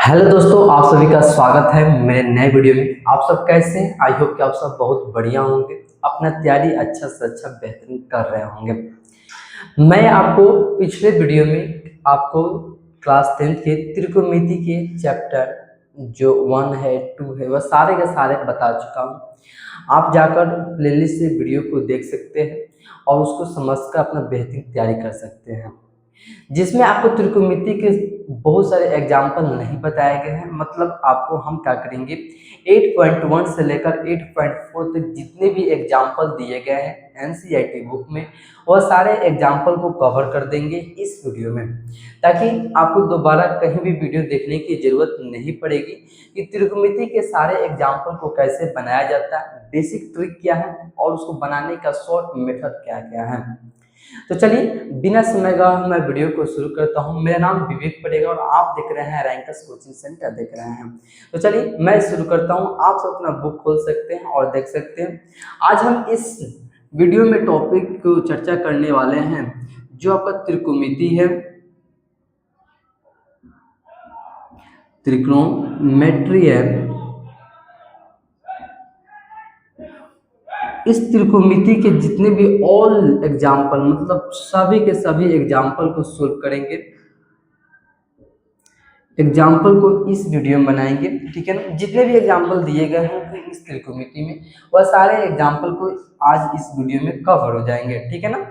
Hello दोस्तों, आप सभी का स्वागत है मेरे नए वीडियो में। आप सब कैसे हैं? आई होप कि आप सब बहुत बढ़िया होंगे, अपना तैयारी अच्छा से अच्छा बेहतरीन कर रहे होंगे। मैं आपको पिछले वीडियो में आपको क्लास 10th के त्रिकोणमिति के चैप्टर जो 1 है 2 है वह सारे के सारे बता चुका हूँ। आप जाकर प्लेलिस्ट से वीडियो को देख सकते हैं और उसको समझकर अपना बेहतरीन तैयारी कर सकते हैं, जिसमें आपको त्रिकोणमिति के बहुत सारे एग्जाम्पल नहीं बताए गए हैं। मतलब आपको हम क्या करेंगे, 8.1 से लेकर 8.4 तक जितने भी एग्जाम्पल दिए गए हैं एनसीईआरटी बुक में, वह सारे एग्जाम्पल को कवर कर देंगे इस वीडियो में, ताकि आपको दोबारा कहीं भी वीडियो देखने की ज़रूरत नहीं पड़ेगी कि त्रिकोणमिति के सारे एग्जाम्पल को कैसे बनाया जाता है, बेसिक ट्रिक क्या है और उसको बनाने का शॉर्ट मेथड क्या क्या है। तो चलिए बिना समय गवाए मैं वीडियो को शुरू करता हूं। मेरा नाम विवेक पड़ेगा और आप देख रहे हैं रैंकर्स कोचिंग सेंटर देख रहे हैं। तो चलिए मैं शुरू करता हूं। आप सब अपना बुक खोल सकते हैं और देख सकते हैं। आज हम इस वीडियो में टॉपिक को चर्चा करने वाले हैं जो आपका त्रिकोणमिति है, त्रिकोणमेट्री है। इस त्रिकोणमिति के जितने भी ऑल एग्जाम्पल, मतलब सभी के सभी एग्जाम्पल को सोल्व करेंगे, एग्जाम्पल को इस वीडियो में बनाएंगे, ठीक है ना। जितने भी एग्जाम्पल दिए गए होंगे इस त्रिकोणमिति में, वह सारे एग्जाम्पल को आज इस वीडियो में कवर हो जाएंगे, ठीक है ना।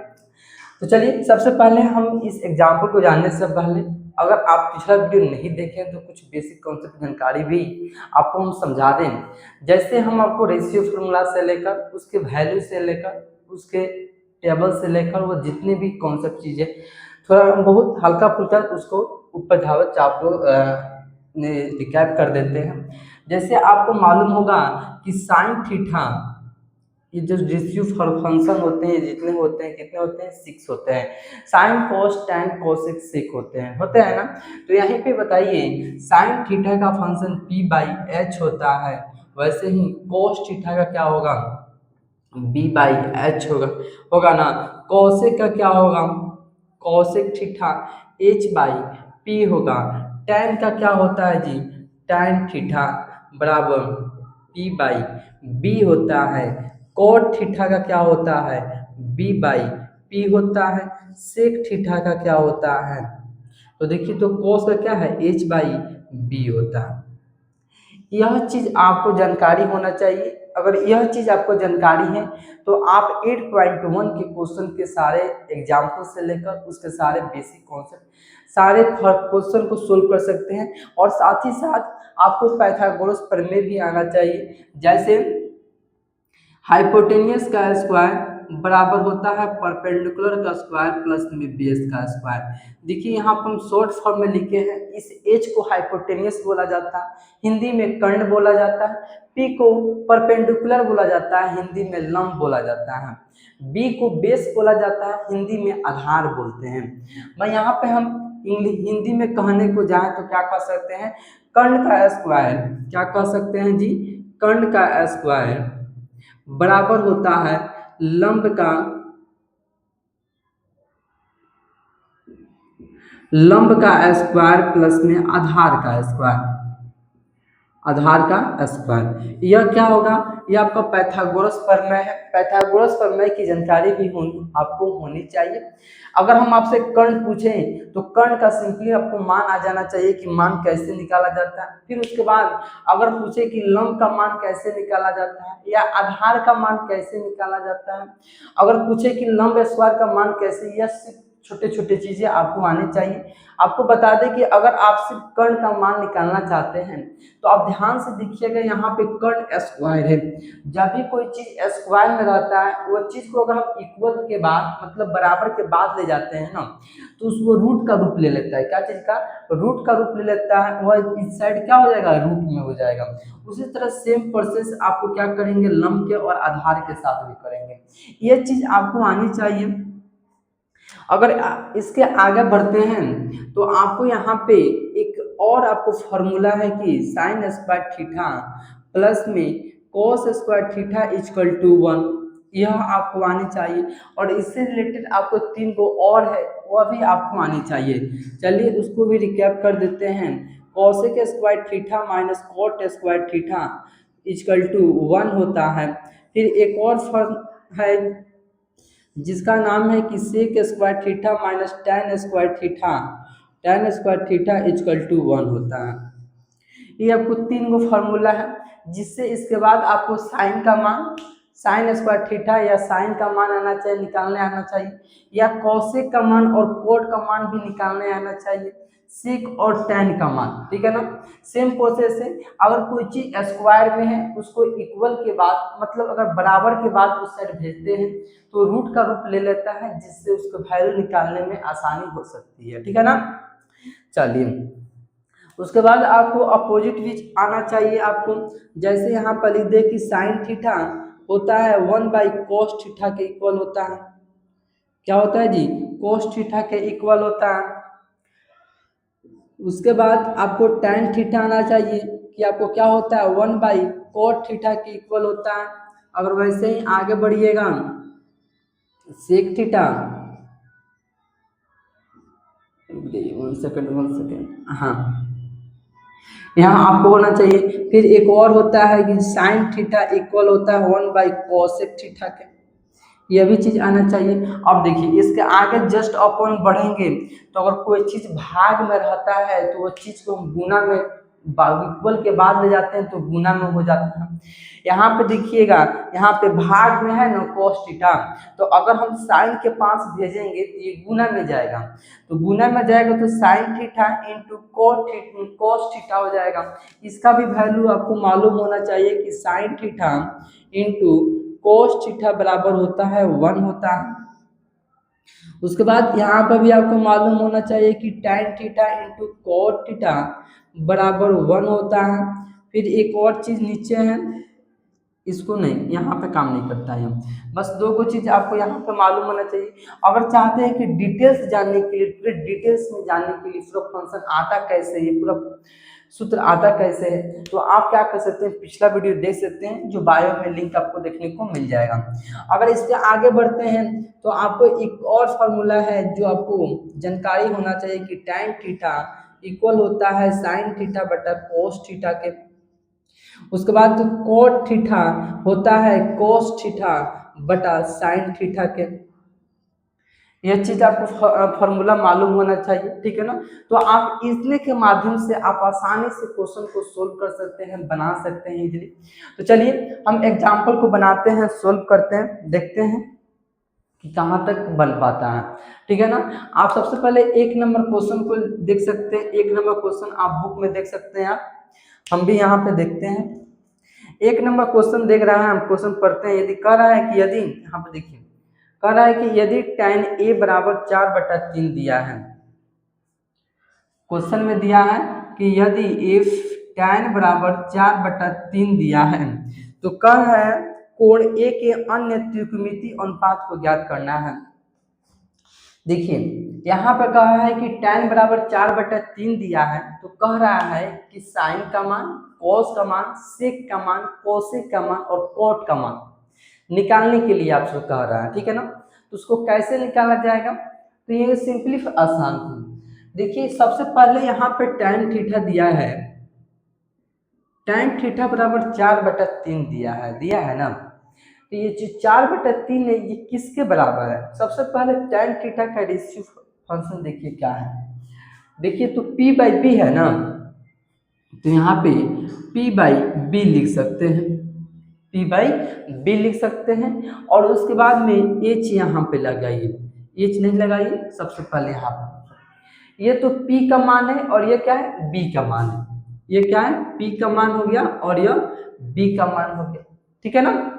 तो चलिए सबसे पहले हम इस एग्जाम्पल को जानने से पहले, अगर आप पिछला वीडियो नहीं देखें तो कुछ बेसिक कॉन्सेप्ट जानकारी भी आपको हम समझा दें। जैसे हम आपको रेशियो फार्मूला से लेकर उसके वैल्यू से लेकर उसके टेबल से लेकर वो जितने भी कॉन्सेप्ट चीज़ें थोड़ा बहुत हल्का फुल्का उसको ऊपर झावत आपको रिकैप कर देते हैं। जैसे आपको मालूम होगा कि साइन थीटा, ये जो रेशियो फंक्शन होते हैं जितने होते हैं, कितने होते हैं, 6 होते हैं। Sine cos tan cosec sec होते हैं ना। तो यहीं पे बताइए साइन थीटा का फंक्शन p/h होता है, वैसे ही कोस थीटा का क्या होगा, b/h होगा ना। कोसेक का क्या होगा, कोसेक थीटा h/p होगा। टैन का क्या होता है जी, टैन थीटा बराबर p/b होता है। कोट थीटा का क्या होता है, b/p होता है। सेक थीटा का क्या होता है, तो देखिए तो कोस का क्या है, h/b होता है। यह चीज़ आपको जानकारी होना चाहिए। अगर यह चीज़ आपको जानकारी है तो आप 8.1 के क्वेश्चन के सारे एग्जाम्पल से लेकर उसके सारे बेसिक कॉन्सेप्ट, सारे क्वेश्चन को सोल्व कर सकते हैं। और साथ ही साथ आपको पाइथागोरस प्रमेय भी आना चाहिए। जैसे हाइपोटेनियस का स्क्वायर बराबर होता है परपेंडिकुलर का स्क्वायर प्लस में बेस का स्क्वायर। देखिए यहाँ पर हम शॉर्ट फॉर्म में लिखे हैं। इस एच को हाइपोटेनियस बोला जाता है, हिंदी में कर्ण बोला जाता है। पी को परपेंडिकुलर बोला जाता है, हिंदी में लंब बोला जाता है। बी को बेस बोला जाता है, हिंदी में आधार बोलते हैं। मैं यहाँ पे हम हिंदी में कहने को जाए तो क्या कह सकते हैं, कर्ण का स्क्वायर, क्या कह सकते हैं जी, कर्ण का स्क्वायर बराबर होता है लंब का स्क्वायर प्लस में आधार का स्क्वायर, आधार का स्क्वायर। यह क्या होगा, यह आपका पाइथागोरस प्रमेय है। पाइथागोरस प्रमेय की जानकारी भी आपको होनी चाहिए। अगर हम आपसे कर्ण पूछें तो कर्ण का सिंपली आपको मान आ जाना चाहिए कि मान कैसे निकाला जाता है। फिर उसके बाद अगर पूछे कि लंब का मान कैसे निकाला जाता है या आधार का मान कैसे निकाला जाता है, अगर पूछे कि लंब स्क्वायर का मान कैसे, यह सिर्फ छोटे छोटे चीज़ें आपको आनी चाहिए। आपको बता दें कि अगर आप सिर्फ कर्ण का मान निकालना चाहते हैं तो आप ध्यान से देखिएगा, यहाँ पे कर्ण स्क्वायर है। जब भी कोई चीज स्क्वायर में रहता है, वह चीज को अगर हम इक्वल के बाद मतलब बराबर के बाद ले जाते हैं ना, तो उसको रूट का रूप ले लेता है। क्या चीज का, रूट का रूप ले लेता है। वह इस साइड क्या हो जाएगा, रूट में हो जाएगा। उसी तरह सेम प्रोसेस आपको क्या करेंगे, लंब के और आधार के साथ भी करेंगे। यह चीज आपको आनी चाहिए। अगर इसके आगे बढ़ते हैं तो आपको यहाँ पे एक और आपको फॉर्मूला है कि साइन स्क्वायर थीटा प्लस में cos square theta equal to 1, यह आपको आनी चाहिए। और इससे रिलेटेड आपको 3 को और है, वह भी आपको आनी चाहिए। चलिए उसको भी रिकैप कर देते हैं। Cosec square theta minus cot square theta equal to 1 होता है। फिर एक और फॉर्म है जिसका नाम है कि sec square theta minus tan square theta equal to 1 होता है। ये आपको 3 गो फार्मूला है, जिससे इसके बाद आपको साइन का मान, साइन स्क्वायर थीटा या साइन का मान आना चाहिए, निकालने आना चाहिए, या कॉसेक का मान और कोट का मान भी निकालने आना चाहिए, सेक और टैन का मान, ठीक है ना। सेम प्रोसेस है, अगर कोई चीज स्क्वायर में है उसको इक्वल के बाद, मतलब अगर बराबर के बाद उस साइड भेजते हैं तो रूट का रूप ले लेता है, जिससे उसको वैल्यू निकालने में आसानी हो सकती है, ठीक है ना। चलिए, उसके बाद आपको अपोजिट भी आना चाहिए आपको। जैसे यहाँ पर लिख दे कि साइन थीटा होता है 1/cos थीटा के इक्वल होता है। क्या होता है जी? cos थीटा के इक्वल होता है। उसके बाद आपको tan थीटा आना चाहिए कि आपको क्या होता है 1/cot थीटा के इक्वल होता है। अगर वैसे ही आगे बढ़िएगा सेक थीटा, 1 सेकेंड, हाँ, यहाँ आपको होना चाहिए। फिर एक और होता है कि साइन थीटा इक्वल होता है 1/cosec थीटा के, यह भी चीज आना चाहिए। अब देखिए इसके आगे जस्ट अपन बढ़ेंगे तो अगर कोई चीज भाग में रहता है तो वो चीज को गुना में, इक्वल के बाद ले जाते हैं तो गुना में हो जाता है। यहाँ पे देखिएगा, यहाँ पे भाग में है ना cos थीटा, तो अगर हम साइन के पास भेजेंगे तो ये गुना में जाएगा, तो गुना में जाएगा तो sine theta into cos theta हो जाएगा। इसका भी वैल्यू आपको मालूम होना चाहिए कि sine theta into cos theta बराबर होता है 1 होता है। उसके बाद यहाँ पर भी आपको मालूम होना चाहिए कि tan theta into cot theta बराबर 1 होता है। फिर एक और चीज नीचे है, इसको नहीं, यहाँ पे काम नहीं करता है। बस 2 को चीज आपको यहाँ पे मालूम होना चाहिए। अगर चाहते हैं कि डिटेल्स जानने के लिए, पूरे डिटेल्स में जानने के लिए पूरा फंक्शन आता कैसे है, पूरा सूत्र आता कैसे है, तो आप क्या कर सकते हैं, पिछला वीडियो देख सकते हैं, जो बायो में लिंक आपको देखने को मिल जाएगा। अगर इससे आगे बढ़ते हैं तो आपको एक और फार्मूला है जो आपको जानकारी होना चाहिए कि tan थीटा इक्वल होता है साइन थीटा बटा cos थीटा के। उसके बाद cot थीटा होता है cos थीटा बटा साइन थीटा के। यह चीज आपको फॉर्मूला मालूम होना चाहिए, ठीक है ना। तो आप इतने के माध्यम से आप आसानी से क्वेश्चन को सोल्व कर सकते हैं, बना सकते हैं इजीली। तो चलिए हम एग्जांपल को बनाते हैं, सोल्व करते हैं, देखते हैं कि कहाँ तक बन पाता है, ठीक है ना। आप सबसे पहले 1 नंबर क्वेश्चन को देख सकते हैं। 1 नंबर क्वेश्चन आप बुक में देख सकते हैं, हम भी यहाँ पे देखते हैं। 1 नंबर क्वेश्चन देख रहा है, हम क्वेश्चन पढ़ते हैं। यदि कह रहा है कि यदि, यहाँ पे देखिए कह रहा है कि यदि tan a बराबर 4/3 दिया है, क्वेश्चन में दिया है कि यदि if tan बराबर 4/3 दिया है तो कह रहा है कोण a के अन्य त्रिकोणमितीय अनुपात को ज्ञात करना है। देखिए यहाँ पर कहा है कि tan बराबर 4/3 दिया है, तो कह रहा है कि साइन का मान, cos का मान, sec का मान, cosec का मान और cot का मान निकालने के लिए आपसे कह रहा है, ठीक है ना। तो उसको कैसे निकाला जाएगा, तो ये सिंपली आसान है। देखिए सबसे पहले यहाँ पे tan थीटा दिया है, tan थीटा बराबर 4/3 दिया है ना। तो ये जो 4/3 है ये किसके बराबर है, सबसे पहले tan थीटा का रेशियो फंक्शन देखिए क्या है। देखिए तो p/b है ना, तो यहाँ पे p/b लिख सकते हैं, p/b लिख सकते हैं। और उसके बाद में h यहाँ पे लगाइए, h नहीं लगाइए, सबसे पहले यहाँ पे ये तो p का मान है और ये क्या है b का मान है। ये क्या है p का मान हो गया और यह b का मान हो गया, ठीक है ना।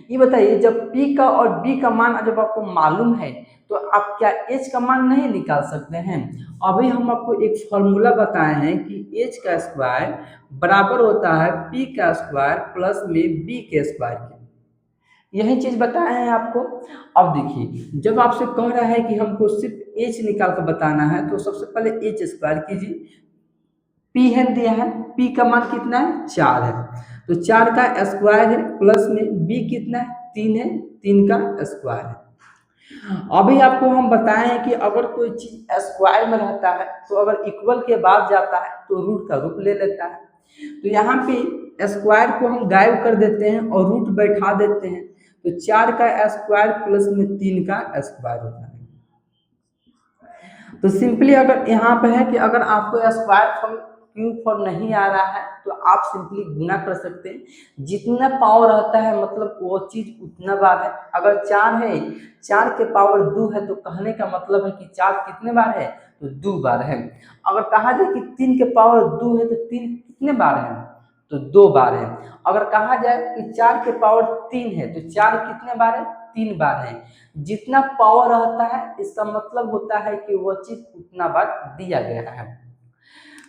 ये बताइए जब p का और b का मान जब आपको मालूम है तो आप क्या h का मान नहीं निकाल सकते हैं। अभी हम आपको एक फॉर्मूला बताए हैं कि h का स्क्वायर बराबर होता है p का स्क्वायर प्लस में b के स्क्वायर के, यही चीज बताए हैं आपको। अब देखिए जब आपसे कह रहा है कि हमको सिर्फ h निकाल कर बताना है तो सबसे पहले h स्क्वायर कीजिए, p है दिया है, p का मान कितना है 4 है, तो 4 का स्क्वायर है प्लस में b कितना है 3 है, 3 का स्क्वायर है। अभी आपको हम बताए हैं कि अगर कोई चीज स्क्वायर में रहता है तो अगर इक्वल के बाद जाता है तो रूट का रूप ले लेता है। तो यहाँ पे स्क्वायर को हम गायब कर देते हैं और रूट बैठा देते हैं, तो 4 का स्क्वायर प्लस में 3 का स्क्वायर हो जाएगा। तो सिंपली अगर यहाँ पे है कि अगर आपको स्क्वायर फॉर्म क्यूब फॉर्म नहीं आ रहा है तो आप सिंपली गुना कर सकते हैं। जितना पावर रहता है मतलब वो चीज उतना बार है। अगर 4 है, 4 के पावर 2 है, तो कहने का मतलब है कि 4 कितने बार है, तो 2 बार है। अगर कहा जाए कि 3 के पावर 2 है तो 3 कितने बार है, तो 2 बार है। अगर कहा जाए कि 4 के पावर 3 है तो 4 कितने बार है, 3 बार है। जितना पावर रहता है इसका मतलब होता है कि वो चीज उतना बार दिया गया है।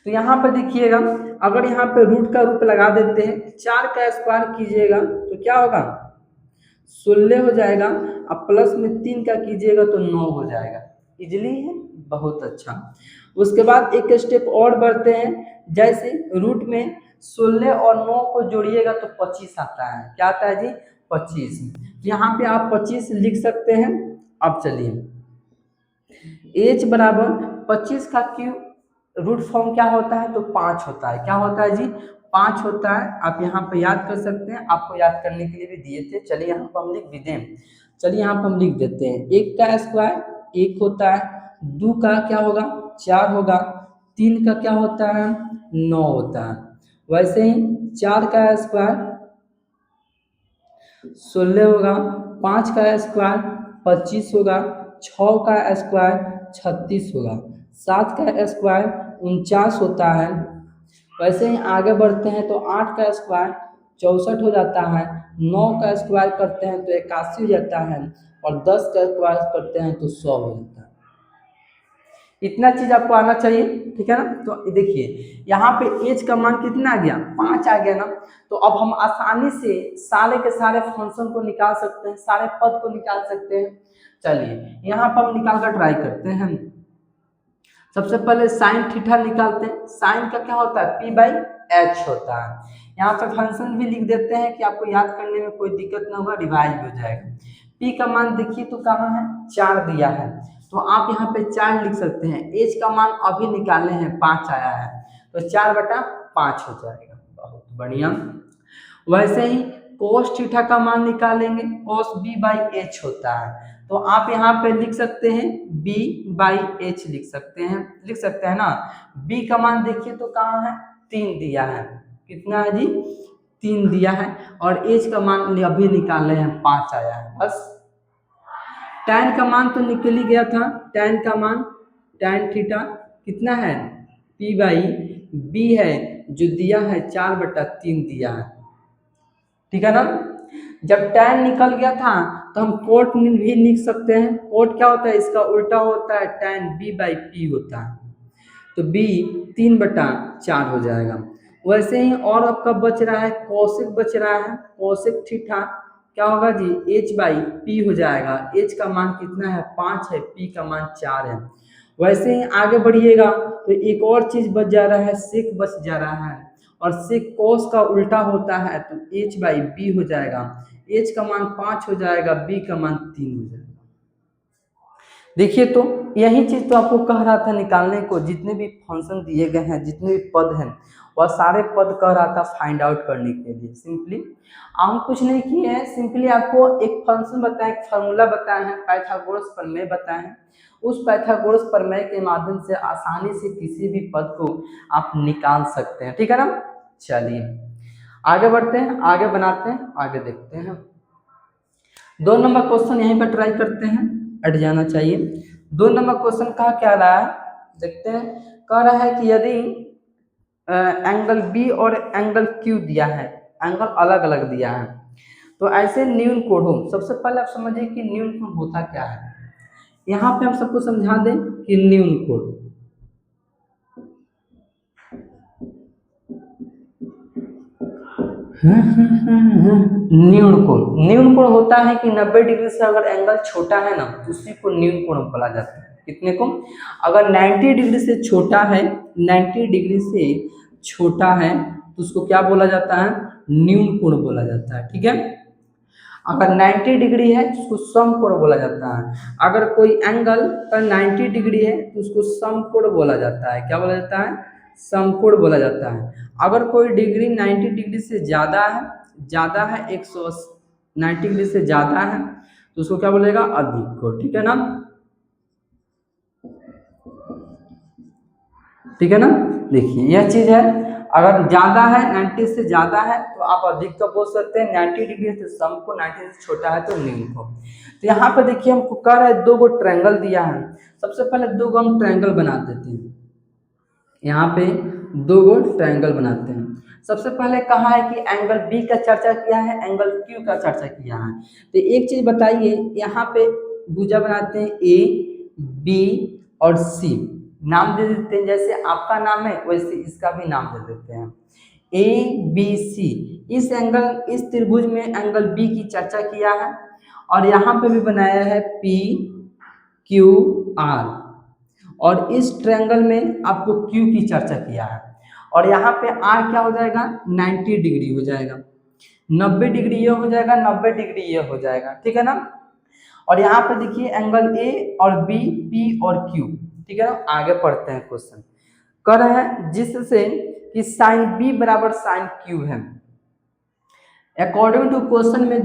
तो यहाँ पर देखिएगा, अगर यहाँ पे रूट का रूप लगा देते हैं, 4 का स्क्वायर कीजिएगा तो क्या होगा, 16 हो जाएगा। अब प्लस में 3 का कीजिएगा तो 9 हो जाएगा। इजली है, बहुत अच्छा। उसके बाद एक स्टेप और बढ़ते हैं, जैसे रूट में 16 और 9 को जोड़िएगा तो 25 आता है। क्या आता है जी, 25। यहाँ पे आप 25 लिख सकते हैं। अब चलिए, h बराबर 25 का क्यूब रूट फॉर्म क्या होता है, तो 5 होता है। क्या होता है जी, 5 होता है। आप यहाँ पे याद कर सकते हैं, आपको याद करने के लिए भी दिए थे। चलिए यहाँ पर हम लिख भी दें, चलिए यहाँ पर हम लिख देते हैं। 1 का स्क्वायर 1 होता है, 2 का क्या होगा, 4 होगा, 3 का क्या होता है, 9 होता है। वैसे ही 4 का स्क्वायर 16 होगा, 5 का स्क्वायर 25 होगा, 6 का स्क्वायर 36 होगा, 7 का स्क्वायर 49 होता है। वैसे ही आगे बढ़ते हैं तो 8 का स्क्वायर 64 हो जाता है, 9 का स्क्वायर करते हैं तो 81 हो जाता है, और 10 का स्क्वायर करते हैं तो 100 हो जाता है। इतना चीज आपको आना चाहिए, ठीक है ना। तो देखिए यहाँ पे एज का मान कितना आ गया, 5 आ गया ना। तो अब हम आसानी से सारे के सारे फंक्शन को निकाल सकते हैं, सारे पद को निकाल सकते हैं। चलिए यहाँ पर हम निकाल कर ट्राई करते हैं। सबसे पहले साइन थीटा निकालते हैं। साइन का क्या होता है, पी बाई एच होता है। यहाँ पे फंक्शन भी लिख देते हैं कि आपको याद करने में कोई दिक्कत ना होगा, रिवाइज हो जाएगा। पी का मान देखिए तो कहाँ है, 4 दिया है, तो आप यहाँ पे 4 लिख सकते हैं। एच का मान अभी निकाले हैं, 5 आया है, तो 4/5 हो जाएगा। बहुत बढ़िया। वैसे ही कोस थीटा का मान निकालेंगे, कोस बी बाई एच होता है, तो आप यहाँ पे लिख सकते हैं b बाई एच लिख सकते हैं ना। b का मान देखिए तो कहाँ है, 3 दिया है। कितना है जी, 3 दिया है। और h का मान अभी निकाले हैं, 5 आया है बस। tan का मान तो निकल ही गया था। tan का मान, tan थीटा कितना है, p बाई b है, जो दिया है 4/3 दिया है, ठीक है ना। जब tan निकल गया था तो हम कोट भी लिख सकते हैं। कोट क्या होता है, इसका उल्टा होता है tan b बाई p होता है, तो b 3/4 हो जाएगा। वैसे ही और आपका बच रहा है कोसेक, बच रहा है कोसेक थीटा, क्या होगा जी, h बाई p हो जाएगा। h का मान कितना है, 5 है, p का मान 4 है। वैसे ही आगे बढ़िएगा तो एक और चीज बच जा रहा है, सेक बच जा रहा है, और सेक कोस का उल्टा होता है, तो h बाई b हो जाएगा। h का मान 5 हो जाएगा, b का मान 3 हो जाएगा। देखिए तो यही चीज तो आपको कह रहा था निकालने को, जितने भी फंक्शन दिए गए हैं, जितने भी पद हैं, वह सारे पद कह रहा था फाइंड आउट करने के लिए। सिंपली हम कुछ नहीं किए हैं, सिंपली आपको एक फंक्शन बताया, एक फार्मूला बताया है, पाइथागोरस प्रमेय बताया है। उस पाइथागोरस प्रमेय के माध्यम से आसानी से किसी भी पद को आप निकाल सकते हैं, ठीक है ना। चलिए आगे बढ़ते हैं, आगे बनाते हैं, आगे देखते हैं। 2 नंबर क्वेश्चन यहीं पर ट्राई करते हैं, हट जाना चाहिए। 2 नंबर क्वेश्चन कहा क्या रहा है, देखते हैं। कह रहा है कि यदि एंगल बी और एंगल क्यू दिया है, एंगल अलग अलग दिया है, तो ऐसे न्यून कोण हो। सबसे पहले आप समझिए कि न्यून कोण होता क्या है। यहाँ पे हम सबको समझा दें कि न्यून कोण, न्यून कोण होता है कि 90 डिग्री से अगर एंगल छोटा है ना, उसी को न्यून कोण बोला जाता है। कितने को, अगर 90 डिग्री से छोटा है, 90 डिग्री से छोटा है तो उसको क्या बोला जाता है, न्यून कोण बोला जाता है, ठीक है। अगर 90 डिग्री है तो उसको समकोण बोला जाता है। अगर कोई एंगल का 90 डिग्री है तो उसको समकोण बोला जाता है। क्या बोला जाता है? समकोण बोला जाता है। अगर कोई डिग्री 90 डिग्री से ज़्यादा है 190 डिग्री से ज़्यादा है तो उसको क्या बोलेगा? अधिक कोण। ठीक है ना? ठीक है ना? देखिए यह चीज़ है, अगर ज़्यादा है 90 से ज़्यादा है तो आप अधिक का बोल सकते हैं, 90 डिग्री से समकोण, 90 से छोटा है तो निम्न को। तो यहाँ पे देखिए हमको कह रहा है 2 गो ट्रायंगल दिया है। सबसे पहले 2 गो हम ट्रायंगल बना देते हैं। यहाँ पे 2 गो ट्रायंगल बनाते हैं। सबसे पहले कहा है कि एंगल बी का चर्चा किया है, एंगल क्यू का चर्चा किया है। तो एक चीज बताइए, यहाँ पे भुजा बनाते हैं ए, बी और सी, नाम दे देते हैं। जैसे आपका नाम है वैसे इसका भी नाम दे देते हैं, ए बी सी। इस त्रिभुज में एंगल बी की चर्चा किया है और यहाँ पे भी बनाया है पी क्यू आर, और इस ट्रायंगल में आपको क्यू की चर्चा किया है। और यहाँ पे आर क्या हो जाएगा? 90 डिग्री हो जाएगा, 90 डिग्री ये हो जाएगा, 90 डिग्री ये हो जाएगा। ठीक है ना? और यहाँ पे देखिए एंगल ए और बी, पी और क्यू। ठीक है ना? आगे पढ़ते हैं क्वेश्चन। कर रहा है जिससे कि साइन बी बराबर साइन क्यू है। अकॉर्डिंग टू क्वेश्चन में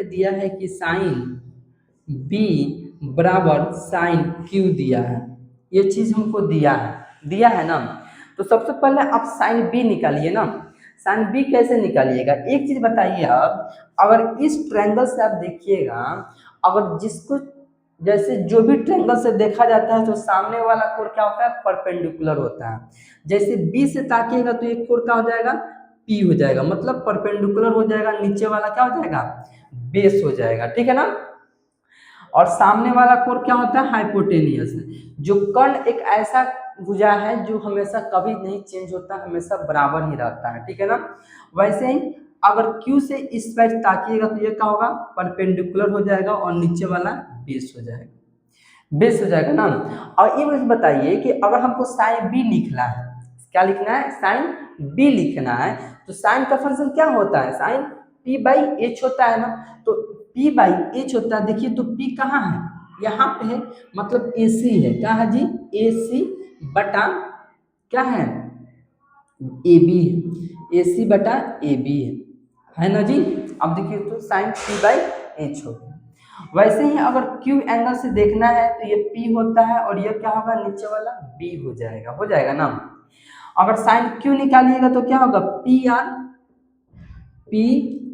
दिया है कि साइन बी बराबर साइन क्यू दिया है। ये चीज हमको दिया है ना। तो सबसे पहले आप साइन बी निकालिए ना। साइन बी कैसे निकालिएगा? एक चीज बताइए आप, अगर इस ट्रायंगल से आप देखिएगा, अगर जिसको जैसे जो भी ट्रायंगल से देखा जाता है तो सामने वाला कोण क्या होता है? परपेंडिकुलर होता है। जैसे बी से ताकिएगा तो एक कोण क्या हो जाएगा? पी हो जाएगा, मतलब परपेंडिकुलर हो जाएगा। नीचे वाला क्या हो जाएगा? बेस हो जाएगा। ठीक है ना? और सामने वाला कोण क्या होता है? हाइपोटेनियस। जो कर्ण एक ऐसा भुजा है जो हमेशा कभी नहीं चेंज होता, हमेशा बराबर ही रहता है। ठीक है ना? वैसे ही अगर Q से इस साइड ताकिएगा तो ये क्या होगा? परपेंडिकुलर हो जाएगा और नीचे वाला बेस हो जाएगा ना। और ये मुझे बताइए कि अगर हमको साइन बी लिखना है, क्या लिखना है? साइन बी लिखना है, तो साइन का फंक्शन क्या होता है? साइन पी बाई एच होता है ना। तो पी बाई एच होता है। देखिए तो पी कहाँ है? यहाँ पे है, मतलब ए सी है। क्या है जी? ए सी बटा क्या है? ए बी है। ए सी बटा ए बी है ना जी। अब देखिए तो साइन पी बाई एच हो गया। वैसे ही अगर क्यू एंगल से देखना है तो ये P होता है और ये क्या होगा? नीचे वाला B हो जाएगा ना। अगर साइन क्यू निकालिएगा तो क्या होगा? पी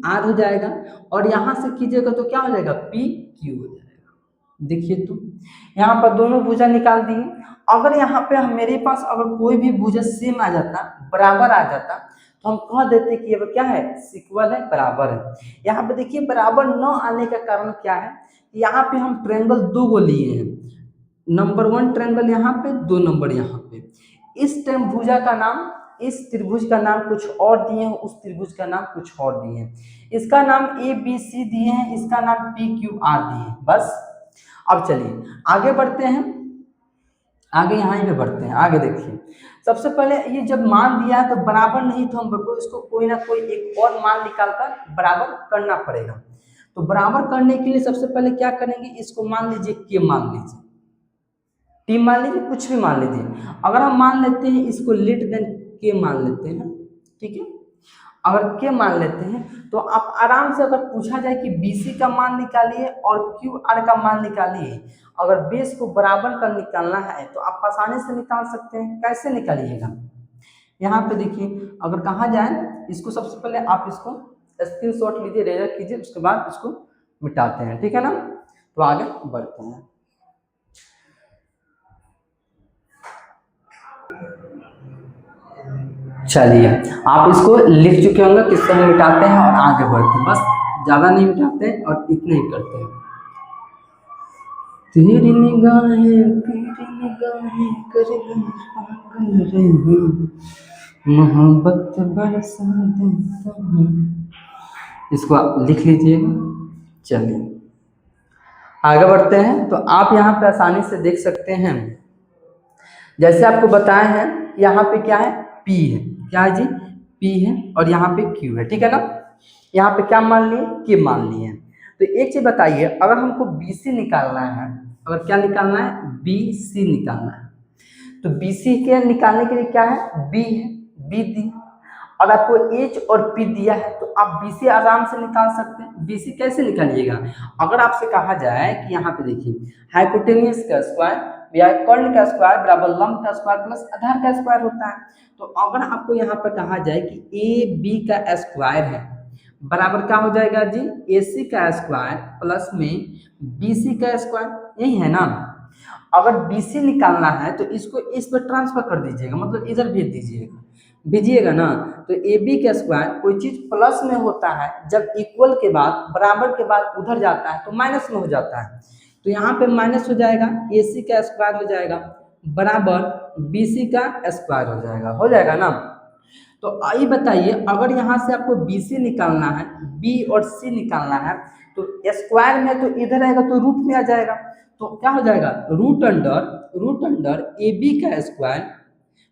आर हो जाएगा, और यहाँ से कीजिएगा तो क्या हो जाएगा? पी क्यू हो जाएगा। देखिए तो यहाँ पर दोनों भुजा निकाल दिए। अगर यहाँ पे मेरे पास अगर कोई भी भुजा सेम आ जाता, बराबर आ जाता, तो हम कह देते कि ये क्या है? सिक्वल है, बराबर है। यहाँ पे देखिए बराबर न आने का कारण क्या है? यहाँ पे हम ट्रायंगल 2 को लिए हैं, नंबर 1 ट्रायंगल यहाँ पे, 2 नंबर यहाँ पे। इस टाइम भुजा का नाम, इस त्रिभुज का नाम कुछ और दिए हैं, उस त्रिभुज का नाम कुछ और दिए हैं। इसका नाम ए बी सी दिए हैं, इसका नाम पी क्यू आर दिए हैं, बस। अब चलिए आगे बढ़ते हैं, आगे यहाँ पे बढ़ते हैं। आगे देखिए, सबसे पहले ये जब मान दिया है तो बराबर नहीं, तो हमको इसको कोई ना कोई एक और मान निकाल कर बराबर करना पड़ेगा। तो बराबर करने के लिए सबसे पहले क्या करेंगे? इसको मान लीजिए के मान लीजिए, टी मान लीजिए, कुछ भी मान लीजिए। अगर हम मान लेते हैं इसको लेट देन के मान लेते हैं, ठीक है। अगर के मान लेते हैं तो आप आराम से, अगर पूछा जाए कि BC का मान निकालिए और QR का मान निकालिए, अगर बेस को बराबर कर निकालना है तो आप आसानी से निकाल सकते हैं। कैसे निकालिएगा? यहाँ पे देखिए, अगर कहा जाए, इसको सबसे पहले आप इसको स्क्रीनशॉट लीजिए, रेजर कीजिए, उसके बाद इसको मिटाते हैं, ठीक है ना। तो आगे बढ़ते हैं। चलिए, आप इसको लिख चुके होंगे, किससे हम मिटाते हैं और आगे बढ़ते हैं। बस ज़्यादा नहीं मिटाते हैं और इतना ही करते हैं। तेरी निगाहें करे पागल रे, मोहब्बत बरसा देता हूँ। इसको आप लिख लीजिएगा। चलिए आगे बढ़ते हैं। तो आप यहाँ पे आसानी से देख सकते हैं, जैसे आपको बताए हैं, यहाँ पे क्या है? P है। क्या है जी? P है और यहाँ पे Q है, ठीक है ना। यहाँ पे क्या मान लिए, के मान लिए। तो एक चीज बताइए, अगर हमको BC निकालना है, अगर क्या निकालना है, BC निकालना है, तो BC के निकालने के लिए क्या है, B है, B दी, और आपको H और P दिया है, तो आप BC आराम से निकाल सकते हैं। BC कैसे निकालिएगा, अगर आपसे कहा जाए कि यहाँ पे देखिए हाइपोटेनियस का स्क्वायर या कर्ण का स्क्वायर बराबर लंब का स्क्वायर प्लस आधार का स्क्वायर होता है, तो अगर आपको यहाँ पर कहा जाए कि AB का स्क्वायर है बराबर क्या हो जाएगा जी, AC का स्क्वायर प्लस में BC का स्क्वायर, यही है ना। अगर BC निकालना है तो इसको इस पर ट्रांसफर कर दीजिएगा, मतलब इधर भेज दीजिएगा, भेजिएगा ना। तो AB का स्क्वायर कोई चीज प्लस में होता है जब इक्वल के बाद, बराबर के बाद उधर जाता है तो माइनस में हो जाता है, तो यहाँ पे माइनस हो जाएगा, AC का स्क्वायर हो जाएगा बराबर BC का स्क्वायर हो जाएगा ना। तो आइए बताइए, अगर यहाँ से आपको BC निकालना है, B और C निकालना है, तो स्क्वायर में तो इधर आएगा तो रूट में आ जाएगा, तो क्या हो जाएगा, रूट अंडर AB का स्क्वायर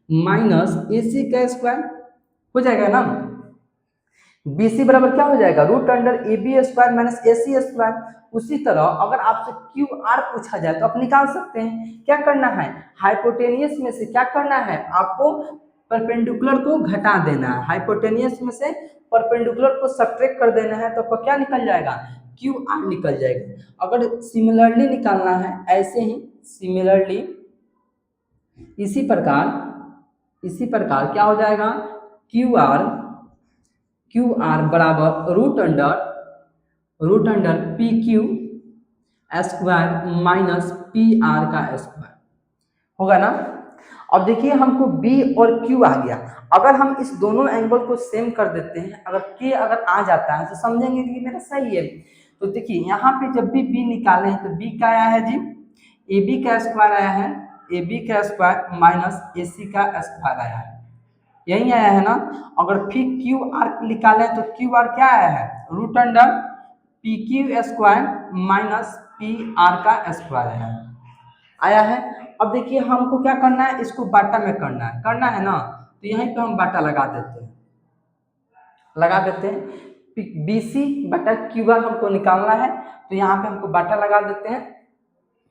माइनस AC का स्क्वायर हो जाएगा ना। BC बराबर क्या हो जाएगा, root under AB square minus AC square. उसी तरह अगर आपसे QR पूछा जाए तो आप निकाल सकते हैं। क्या करना है, हाइपोटेनियस में से क्या करना है, आपको परपेंडिकुलर को घटा देना है, हाइपोटेनियस में से परपेंडिकुलर को सब्ट्रैक्ट कर देना है, तो आपका क्या निकल जाएगा, QR निकल जाएगा। अगर सिमिलरली निकालना है, ऐसे ही सिमिलरली इसी प्रकार क्या हो जाएगा, QR बराबर root under PQ square minus PR का स्क्वायर होगा ना। अब देखिए हमको B और Q आ गया, अगर हम इस दोनों एंगल को सेम कर देते हैं, अगर K अगर आ जाता है तो समझेंगे कि मेरा सही है। तो देखिए यहाँ पे जब भी B निकाले हैं तो B क्या आया है जी, AB का स्क्वायर आया है, AB का स्क्वायर माइनस AC का स्क्वायर आया है, यही आया है ना। अगर फिर QR निकाले तो QR क्या आया है, root under PQ square minus PR का स्क्वायर आया है। अब देखिए हमको क्या करना है, इसको बाटा में करना है ना, तो यहीं पे हम बाटा लगा देते हैं BC बटा QR हमको निकालना है, तो यहाँ पे हमको बाटा लगा देते हैं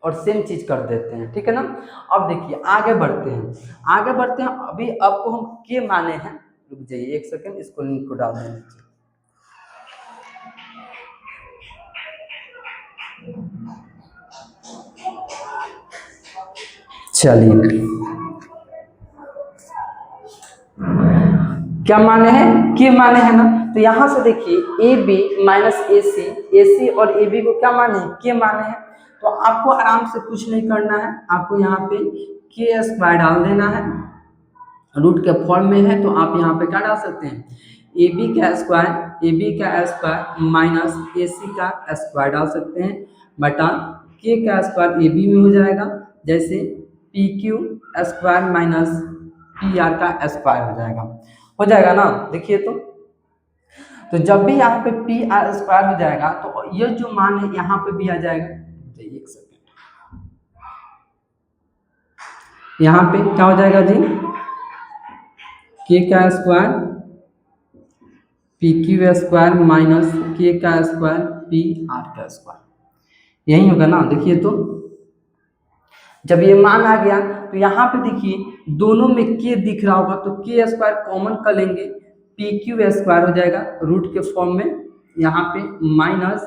और सेम चीज कर देते हैं, ठीक है ना। अब देखिए आगे बढ़ते हैं, अभी आपको हम के माने हैं, रुक जाइए एक सेकंड, इसको लिंक को डाल दें। चलिए क्या माने हैं, के माने हैं ना। तो यहाँ से देखिए AB माइनस AC और AB को क्या माने हैं, के माने हैं। तो आपको आराम से कुछ नहीं करना है, आपको यहाँ पे के स्क्वायर डाल देना है, रूट के फॉर्म में है, तो आप यहाँ पे क्या डाल सकते हैं, AB का स्क्वायर माइनस AC का स्क्वायर डाल सकते हैं, बटा के का स्क्वायर AB में हो जाएगा, जैसे PQ स्क्वायर माइनस PR का स्क्वायर हो जाएगा ना। देखिए तो जब भी यहाँ पे PR स्क्वायर हो जाएगा तो ये जो मान है यहाँ पे भी आ जाएगा। एक सेकेंड, यहाँ पे क्या हो जाएगा जी, के का स्क्वायर PQ स्क्वायर माइनस के का स्क्वायर PR का स्क्वायर, यही होगा ना। देखिए तो जब ये मान आ गया तो यहाँ पे देखिए दोनों में के दिख रहा होगा, तो के स्क्वायर कॉमन कर लेंगे, PQ स्क्वायर हो जाएगा रूट के फॉर्म में, यहाँ पे माइनस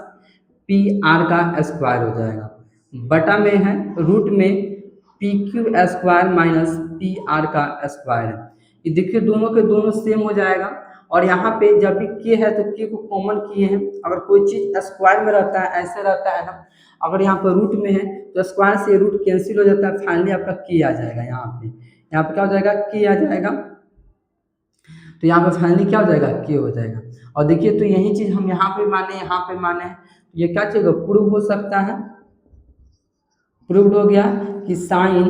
PR का स्क्वायर हो जाएगा, बटा में है रूट में PQ स्क्वायर माइनस PR का स्क्वायर है। ये देखिए दोनों के दोनों सेम हो जाएगा, और यहाँ पे जब भी के है तो के को कॉमन किए हैं। अगर कोई चीज स्क्वायर में रहता है, ऐसे रहता है ना, अगर यहाँ पर रूट में है तो स्क्वायर से रूट कैंसिल हो जाता है, फाइनली आपका के आ जाएगा, यहाँ पे क्या हो जाएगा, के आ जाएगा, तो यहाँ पे फाइनली क्या हो जाएगा, के हो जाएगा। और देखिए तो यही चीज हम यहाँ पे माने, ये क्या चीज प्रूव हो सकता है, प्रूव्ड हो गया कि साइन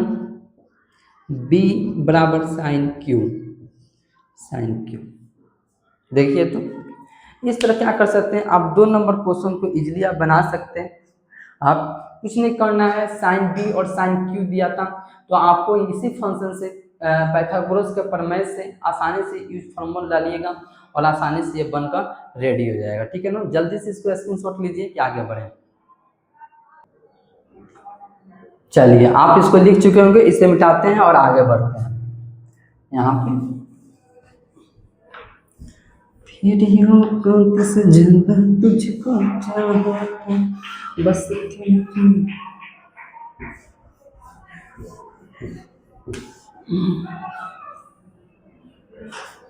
B बराबर साइन Q। देखिए तो इस तरह क्या कर सकते हैं आप, 2 नंबर क्वेश्चन को इजीली आप बना सकते हैं। आप कुछ नहीं करना है, साइन B और साइन Q दिया था तो आपको इसी फंक्शन से पाइथागोरस के प्रमेय से आसानी से यूज फॉर्मूला डालिएगा और आसानी से ये बनकर रेडी हो जाएगा। ठीक है ना, जल्दी से इसको स्क्रीनशॉट लीजिए कि आगे बढ़ें। चलिए आप इसको लिख चुके होंगे, इसे मिटाते हैं और आगे बढ़ते हैं। यहाँ पे फिर यूं किस जगह तुझको चाहता बस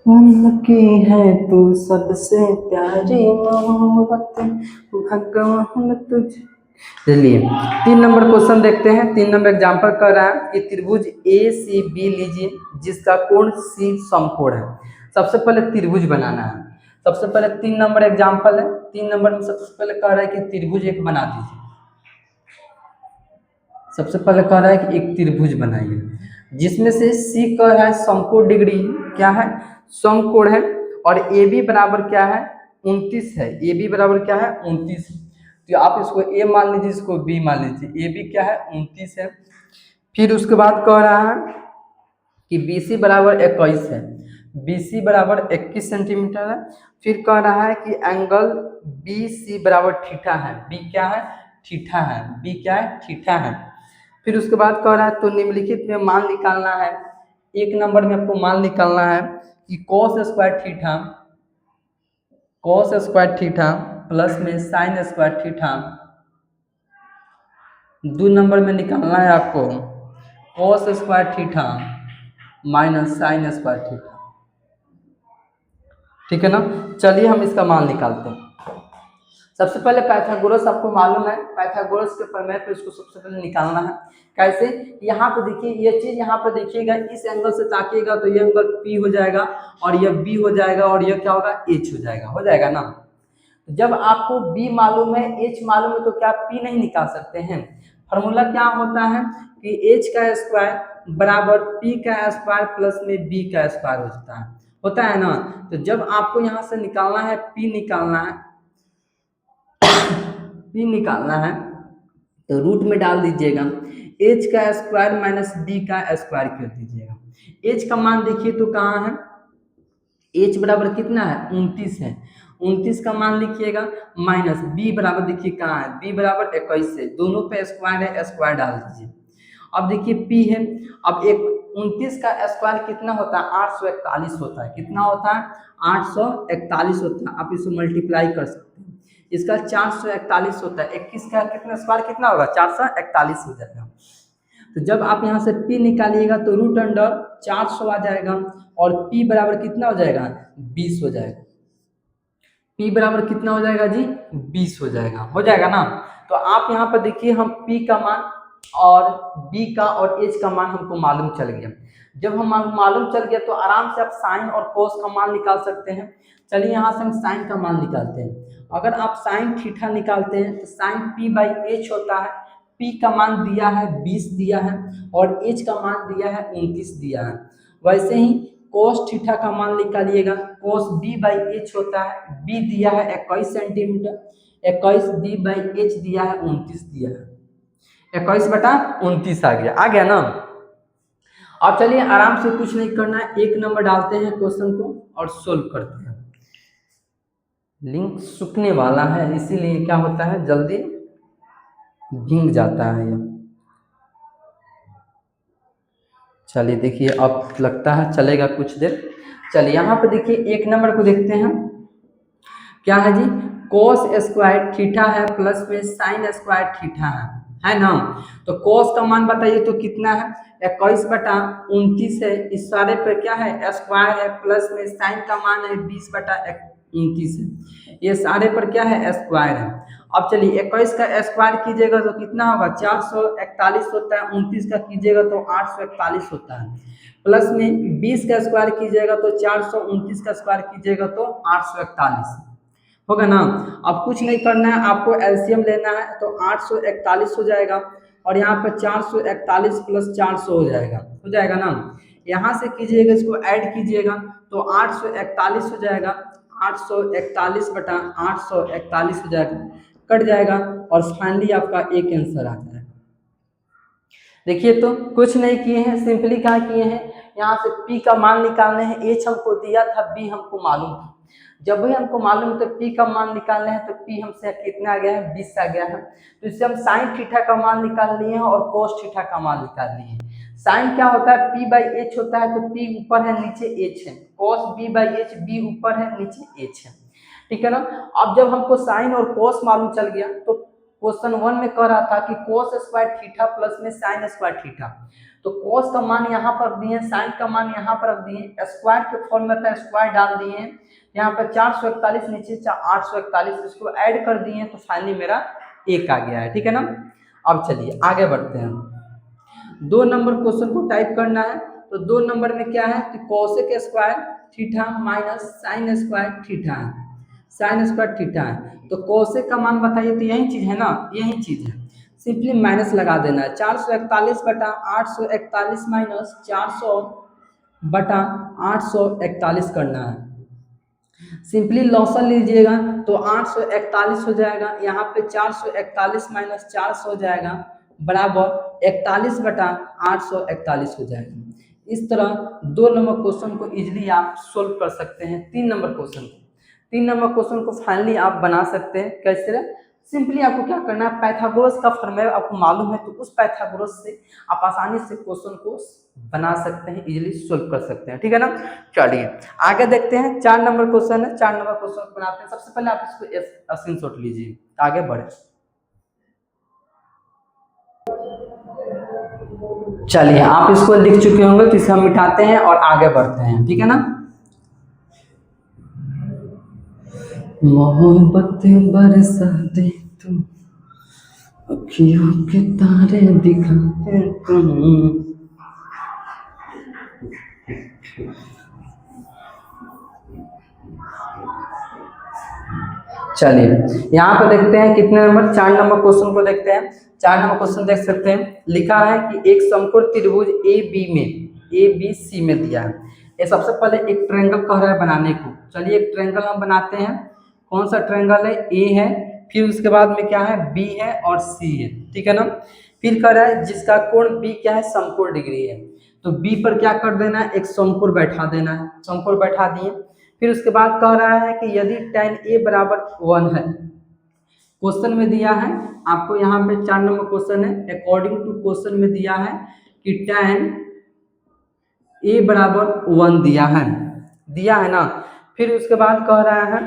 मन की है तू सबसे प्यारी मोहब्बत भगवान तुझ। चलिए 3 नंबर क्वेश्चन देखते हैं। 3 नंबर एग्जाम्पल कर रहा है कि त्रिभुज ए सी बी लीजिए जिसका कोण सी समकोण है। सबसे पहले त्रिभुज बनाना है। सबसे पहले 3 नंबर एग्जाम्पल है। 3 नंबर में सबसे पहले कह रहा है कि त्रिभुज एक बना दीजिए। सबसे पहले कह रहा है कि एक त्रिभुज बनाइए जिसमें से सी का है समकोण डिग्री क्या है, समकोण है, और ए बी बराबर क्या है 29 है। ए बी बराबर क्या है 29। तो आप इसको ए मान लीजिए, इसको बी मान लीजिए। ए बी क्या है 29 है। फिर उसके बाद कह रहा है कि बी सी बराबर 21 है। बी सी बराबर 21 सेंटीमीटर है। फिर कह रहा है कि एंगल बी सी बराबर थीटा है। बी क्या है थीटा है। बी क्या है थीटा है। फिर उसके बाद कह रहा है तो निम्नलिखित में मान निकालना है। 1 नंबर में आपको मान निकालना है कि cos square theta, cos square theta plus में sin स्क्वायर थीटा। 2 नंबर में निकालना है आपको cos square theta minus sin square theta. ठीक है ना, चलिए हम इसका मान निकालते हैं। सबसे पहले पाइथागोरस आपको मालूम है, पाइथागोरस के प्रमेय पे इसको सबसे पहले निकालना है। कैसे, यहाँ पे देखिए ये चीज, यहाँ पे देखिएगा इस एंगल से ताकिएगा तो ये एंगल P हो जाएगा और ये B हो जाएगा और ये क्या होगा H हो जाएगा ना। तो जब आपको B मालूम है H मालूम है तो क्या P नहीं निकाल सकते हैं। फॉर्मूला क्या होता है कि H का स्क्वायर बराबर P का स्क्वायर प्लस में B का स्क्वायर होता है ना। तो जब आपको यहाँ से निकालना है P निकालना है, P निकालना है तो रूट में डाल दीजिएगा H का स्क्वायर माइनस B का स्क्वायर कर दीजिएगा। H का मान देखिए तो कहाँ है, H बराबर कितना है 29 है। 29 का मान लिखिएगा माइनस B बराबर देखिए कहाँ है, B बराबर 21 है। दोनों पे स्क्वायर है, स्क्वायर डाल दीजिए। अब देखिए P है, अब 29 का स्क्वायर कितना होता है 841 होता है। कितना होता है 841 होता है। आप इसे मल्टीप्लाई कर सकते हैं, इसका 441 होता है। 21 का कितना स्क्वायर कितना होगा 441 हो जाएगा। तो जब आप यहाँ से P निकालिएगा तो रूट अंडर 400 आ जाएगा और P बराबर कितना हो जाएगा 20 हो जाएगा। P बराबर कितना हो जाएगा जी 20 हो जाएगा ना। तो आप यहाँ पर देखिए हम P का मान और B का और H का मान हमको मालूम चल गया। जब हम मालूम चल गया तो आराम से आप साइन और कोस का मान निकाल सकते हैं। चलिए यहाँ से हम साइन का मान निकालते हैं। अगर आप साइन थीटा निकालते हैं तो साइन P/H होता है। P का मान दिया है 20 दिया है और H का मान दिया है 29 दिया है। वैसे ही कोस थीटा का मान निकालिएगा, कोस B/H होता है। B दिया है 21 सेंटीमीटर, 21 B/H दिया है 29 दिया है। 21/29 आ गया ना। अब चलिए आराम से कुछ नहीं करना है, 1 नंबर डालते हैं क्वेश्चन को और सोल्व करते हैं। लिंक सूखने वाला है इसीलिए क्या होता है जल्दी भीग जाता है ये। चलिए देखिए अब लगता है चलेगा कुछ देर। चलिए यहाँ पे देखिए 1 नंबर को देखते हैं क्या है जी, कोस स्क्वायर थीटा है प्लस में साइन स्क्वायर थीटा है ना। तो कोस का मान बताइए तो कितना है 21/29 है। इस सारे पर क्या है स्क्वायर है प्लस में साइन का मान है 20/29 है। ये सारे पर क्या है स्क्वायर है। अब चलिए 21 का स्क्वायर कीजिएगा तो कितना होगा 441 होता है। 29 का कीजिएगा तो 841 होता है। प्लस में 20 का स्क्वायर कीजिएगा तो 429 का स्क्वायर कीजिएगा तो 841 होगा ना। अब कुछ नहीं करना है, आपको एलसीएम लेना है तो 841 हो जाएगा और यहाँ पर 441 प्लस 400 हो जाएगा ना। यहाँ से कीजिएगा इसको ऐड कीजिएगा तो 841 हो जाएगा। 841/841 हो जाएगा, कट जाएगा और फाइनली आपका एक आंसर आ जाएगा। देखिए तो कुछ नहीं किए हैं, सिंपली क्या किए हैं यहाँ से p का मान निकालने हैं, h हमको दिया था, b हमको मालूम था। जब भी हमको मालूम तो p का मान निकालना है, तो p हमसे कितना आ गया है, 20 आ गया है। तो इससे हम साइन थीटा का मान निकाल लिए हैं और कोस थीटा का मान निकाल लिए हैं। साइन क्या होता है, p बाई एच होता है, तो p ऊपर है नीचे h है। कोस b बाई एच, b ऊपर है नीचे h है, ठीक है ना। अब जब हमको साइन और कोस मालूम चल गया, तो क्वेश्चन 1 में कह रहा था कि कोस स्क्वायर थीटा प्लस में साइन स्क्वायर थीटा, तो कोस का मान यहाँ पर रख दिए, साइन का मान यहाँ पर रख दिए, स्क्वायर के फॉर्म में था स्क्वायर डाल दिए, यहाँ पर 441 नीचे 841, इसको ऐड कर दिए तो फाइनली मेरा 1 आ गया है, ठीक है ना। अब चलिए आगे बढ़ते हैं। 2 नंबर क्वेश्चन को टाइप करना है, तो 2 नंबर में क्या है कि cosec square theta minus sine square theta है, साइन स्क्वायर थीटा है। तो कोसेक का मान बताइए, तो यही चीज है ना, यही चीज है, सिंपली माइनस लगा देना है। 441 बटा 841 माइनस 400 बटा 841 करना है। सिंपली लॉसन लीजिएगा तो 841 हो जाएगा, यहाँ पे 441 माइनस 400 हो जाएगा बराबर 41 बटा 841 हो जाएगा। इस तरह 2 नंबर क्वेश्चन को इजीली आप सोल्व कर सकते हैं। 3 नंबर क्वेश्चन को फाइनली आप बना सकते हैं। कैसे? सिंपली आपको क्या करना है, पाइथागोरस का फॉर्मूला आपको मालूम है, तो उस पाइथागोरस से आप आसानी से क्वेश्चन को बना सकते हैं, इजीली सोल्व कर सकते हैं, ठीक है ना। चलिए आगे देखते हैं। 4 नंबर क्वेश्चन है, 4 नंबर क्वेश्चन बनाते हैं। सबसे पहले आप इसको स्क्रीनशॉट लीजिए, आगे बढ़े। चलिए आप इसको लिख चुके होंगे, तो इसे हम मिटाते हैं और आगे बढ़ते हैं, ठीक है ना। मोहब्बत बरसा दे तू, अखियों के तारे दिखा दे तू। चलिए यहाँ पर देखते हैं कितने नंबर, 4 नंबर क्वेश्चन को देखते हैं। 4 नंबर क्वेश्चन देख सकते हैं, लिखा है कि एक समकोण त्रिभुज ए बी सी में दिया है। ये सबसे पहले एक ट्रायंगल कह रहा है बनाने को। चलिए एक ट्रायंगल हम बनाते हैं। कौन सा ट्रायंगल है, ए है, फिर उसके बाद में क्या है, बी है और सी है, ठीक है ना। फिर कह रहा है जिसका कोण बी क्या है, समकोण डिग्री है, तो बी पर क्या कर देना है, एक समकोण बैठा देना है। समकोण बैठा दिए, फिर उसके बाद कह रहा है कि यदि tan a बराबर 1 है, क्वेश्चन में दिया है आपको, यहाँ पे 4 नंबर क्वेश्चन है, अकॉर्डिंग टू क्वेश्चन में दिया है कि tan a बराबर 1 दिया है ना। फिर उसके बाद कह रहा है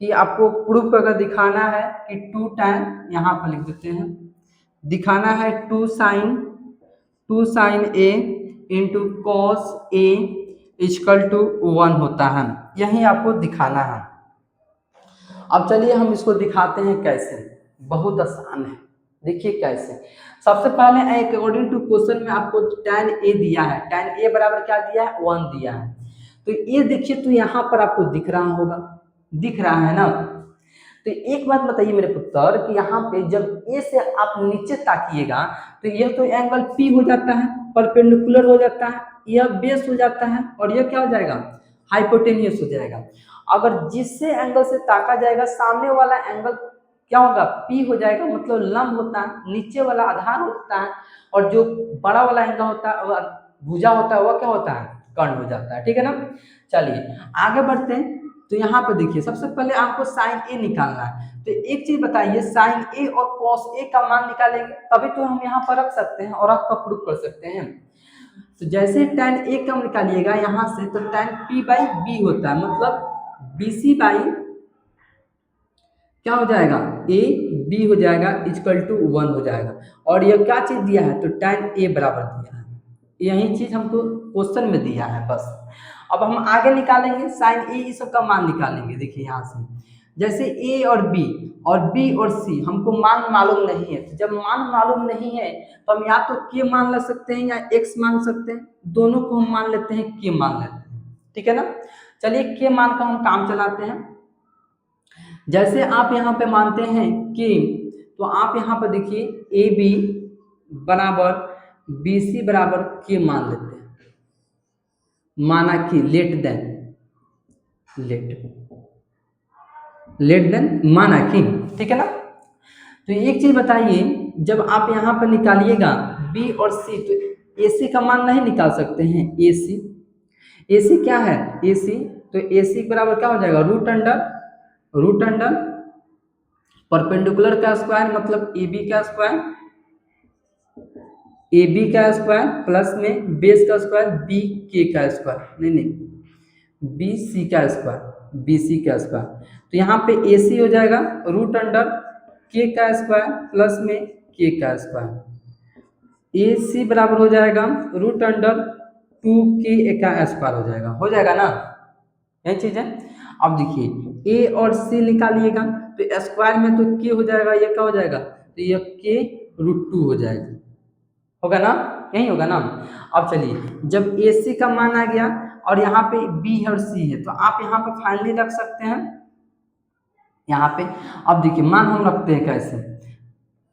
कि आपको प्रूफ करके दिखाना है कि 2 tan, यहाँ पर लिख देते हैं, दिखाना है 2 sin a into cos a equal to 1 होता है, यही आपको दिखाना है। अब चलिए हम इसको दिखाते हैं कैसे, बहुत आसान है। देखिए कैसे, सबसे पहले अकॉर्डिंग टू क्वेश्चन में आपको tan a दिया है, tan a बराबर क्या दिया है, 1 दिया है। तो ये देखिए, तो यहाँ पर आपको दिख रहा होगा, दिख रहा है ना। तो एक बात बताइए मेरे पुत्र कि यहाँ पे जब ए से आप नीचे ताकिएगा तो यह तो एंगल पी हो जाता है, परपेंडिकुलर हो जाता है, यह बेस हो जाता है, और यह क्या हो जाएगा, हाइपोटेन्यूस हो जाएगा। अगर जिससे एंगल से ताका जाएगा सामने वाला एंगल क्या होगा, पी हो जाएगा, मतलब लंब होता है, नीचे वाला आधार होता है, और जो बड़ा वाला एंगल होता है, भुजा होता है, वह क्या होता है, कर्ण हो जाता है, ठीक है ना। चलिए आगे बढ़ते हैं। तो यहाँ पर देखिए, सबसे पहले आपको साइन ए निकालना है। तो एक चीज बताइए, साइन ए और कॉस ए का मान निकालेंगे तभी तो हम यहाँ पर रख सकते हैं और आपका प्रूफ कर सकते हैं। तो जैसे tan ए कम निकालिएगा यहाँ से, तो tan p बाई बी होता है, मतलब BC बाई क्या हो जाएगा, ए बी हो जाएगा, इक्वल टू 1 हो जाएगा। और यह क्या चीज दिया है, तो tan ए बराबर दिया है, यही चीज हमको क्वेश्चन में दिया है बस। अब हम आगे निकालेंगे साइन ए, इस सब का मान निकालेंगे। देखिए यहाँ से, जैसे ए और बी और सी हमको मान मालूम नहीं है, तो जब मान मालूम नहीं है तो हम या तो के मान ले सकते हैं या एक्स मान सकते हैं, दोनों को हम मान लेते हैं, के मान लेते हैं, ठीक है ना। चलिए के मान का हम काम चलाते हैं। जैसे आप यहाँ पे मानते हैं के, तो आप यहाँ पर देखिए ए बी बराबर बी सी बराबर के मान लेते हैं, माना कि लेट देन माना कि, ठीक है ना। तो एक चीज बताइए, जब आप यहाँ पर निकालिएगा बी और सी, तो AC का मान नहीं निकाल सकते हैं, AC क्या है, AC, तो AC बराबर क्या हो जाएगा, रूट अंडर परपेंडिकुलर का स्क्वायर मतलब AB का स्क्वायर, AB का स्क्वायर प्लस में बेस का स्क्वायर BK का स्क्वायर, नहीं BC का स्क्वायर, BC का स्क्वायर। तो यहाँ पे AC हो जाएगा रूट अंडर K का स्क्वायर प्लस में K का स्क्वायर, AC बराबर हो जाएगा रूट अंडर 2K का स्क्वायर हो जाएगा ना, यही चीज है। अब देखिए A और C निकालिएगा तो स्क्वायर में तो K हो जाएगा, ये क्या हो जाएगा, तो ये K रूट 2 हो जाएगा, होगा ना, यही होगा ना। अब चलिए जब AC का मान आ गया और यहाँ पे B है और C है, तो आप यहाँ पे फाइनली रख सकते हैं यहाँ पे। अब देखिए मान हम रखते हैं कैसे,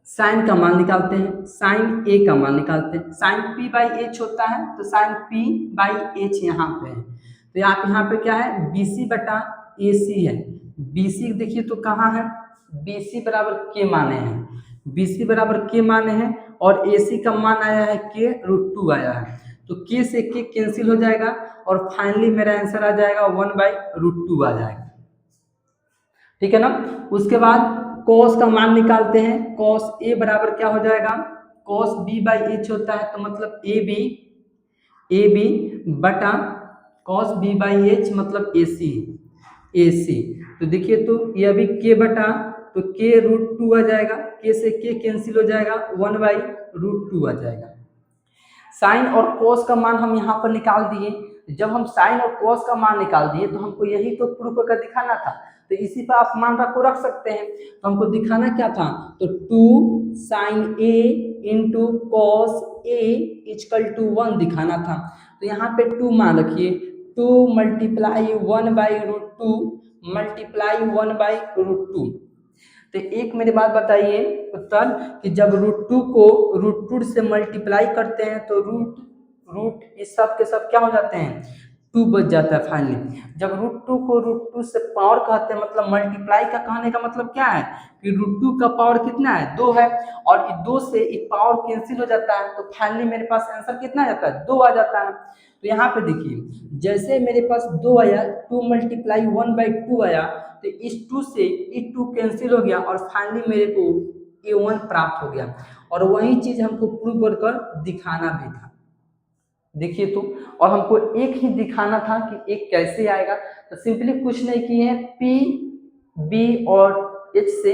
साइन का मान निकालते हैं, साइन A का मान निकालते हैं, साइन P/H होता है, तो साइन P/H यहाँ पे है, तो आप यहाँ पे क्या है BC बटा AC है, BC देखिए तो कहाँ है, BC बराबर K माने हैं, BC बराबर K माने हैं और AC का मान आया है K रूट 2 आया है, तो K से K कैंसिल हो जाएगा और फाइनली मेरा आंसर आ जाएगा 1/√2 आ जाएगा, ठीक है ना। उसके बाद cos का मान निकालते हैं, cos A बराबर क्या हो जाएगा, cos B/H होता है, तो मतलब AB बटा cos B/H मतलब AC, तो देखिए तो ये भी K बटा, तो K रूट 2 आ जाएगा, K से K कैंसिल हो जाएगा 1/√2 आ जाएगा। साइन और कोस का मान हम यहाँ पर निकाल दिए, जब हम साइन और कोस का मान निकाल दिए तो हमको यही तो प्रूफ कर दिखाना था, तो इसी पर आप मान रख सकते हैं। तो हमको दिखाना क्या था, तो 2 sin A into cos A equal to 1 दिखाना था, तो यहाँ पे 2 मान रखिए, 2 मल्टीप्लाई 1/√2 मल्टीप्लाई 1/√2। तो एक मेरी बात बताइए उत्तर कि जब √2 को √2 से मल्टीप्लाई करते हैं तो रूट इस सब के सब क्या हो जाते हैं, 2 बच जाता है फाइनली। जब √2 को √2 से पावर कहते हैं, मतलब मल्टीप्लाई का कहने का मतलब क्या है कि √2 का पावर कितना है, 2 है, और 2 से एक पावर कैंसिल हो जाता है, तो फाइनली मेरे पास आंसर कितना आ जाता है, 2 आ जाता है। तो यहाँ पे देखिए जैसे मेरे पास 2 आया, 2 मल्टीप्लाई 1/2 आया, तो इस 2 से इस 2 कैंसिल हो गया और फाइनली मेरे को A1 प्राप्त हो गया, और वही चीज हमको प्रूव कर दिखाना भी था, देखिए तो। और हमको एक ही दिखाना था कि एक कैसे आएगा, तो सिंपली कुछ नहीं किए हैं, P B और H से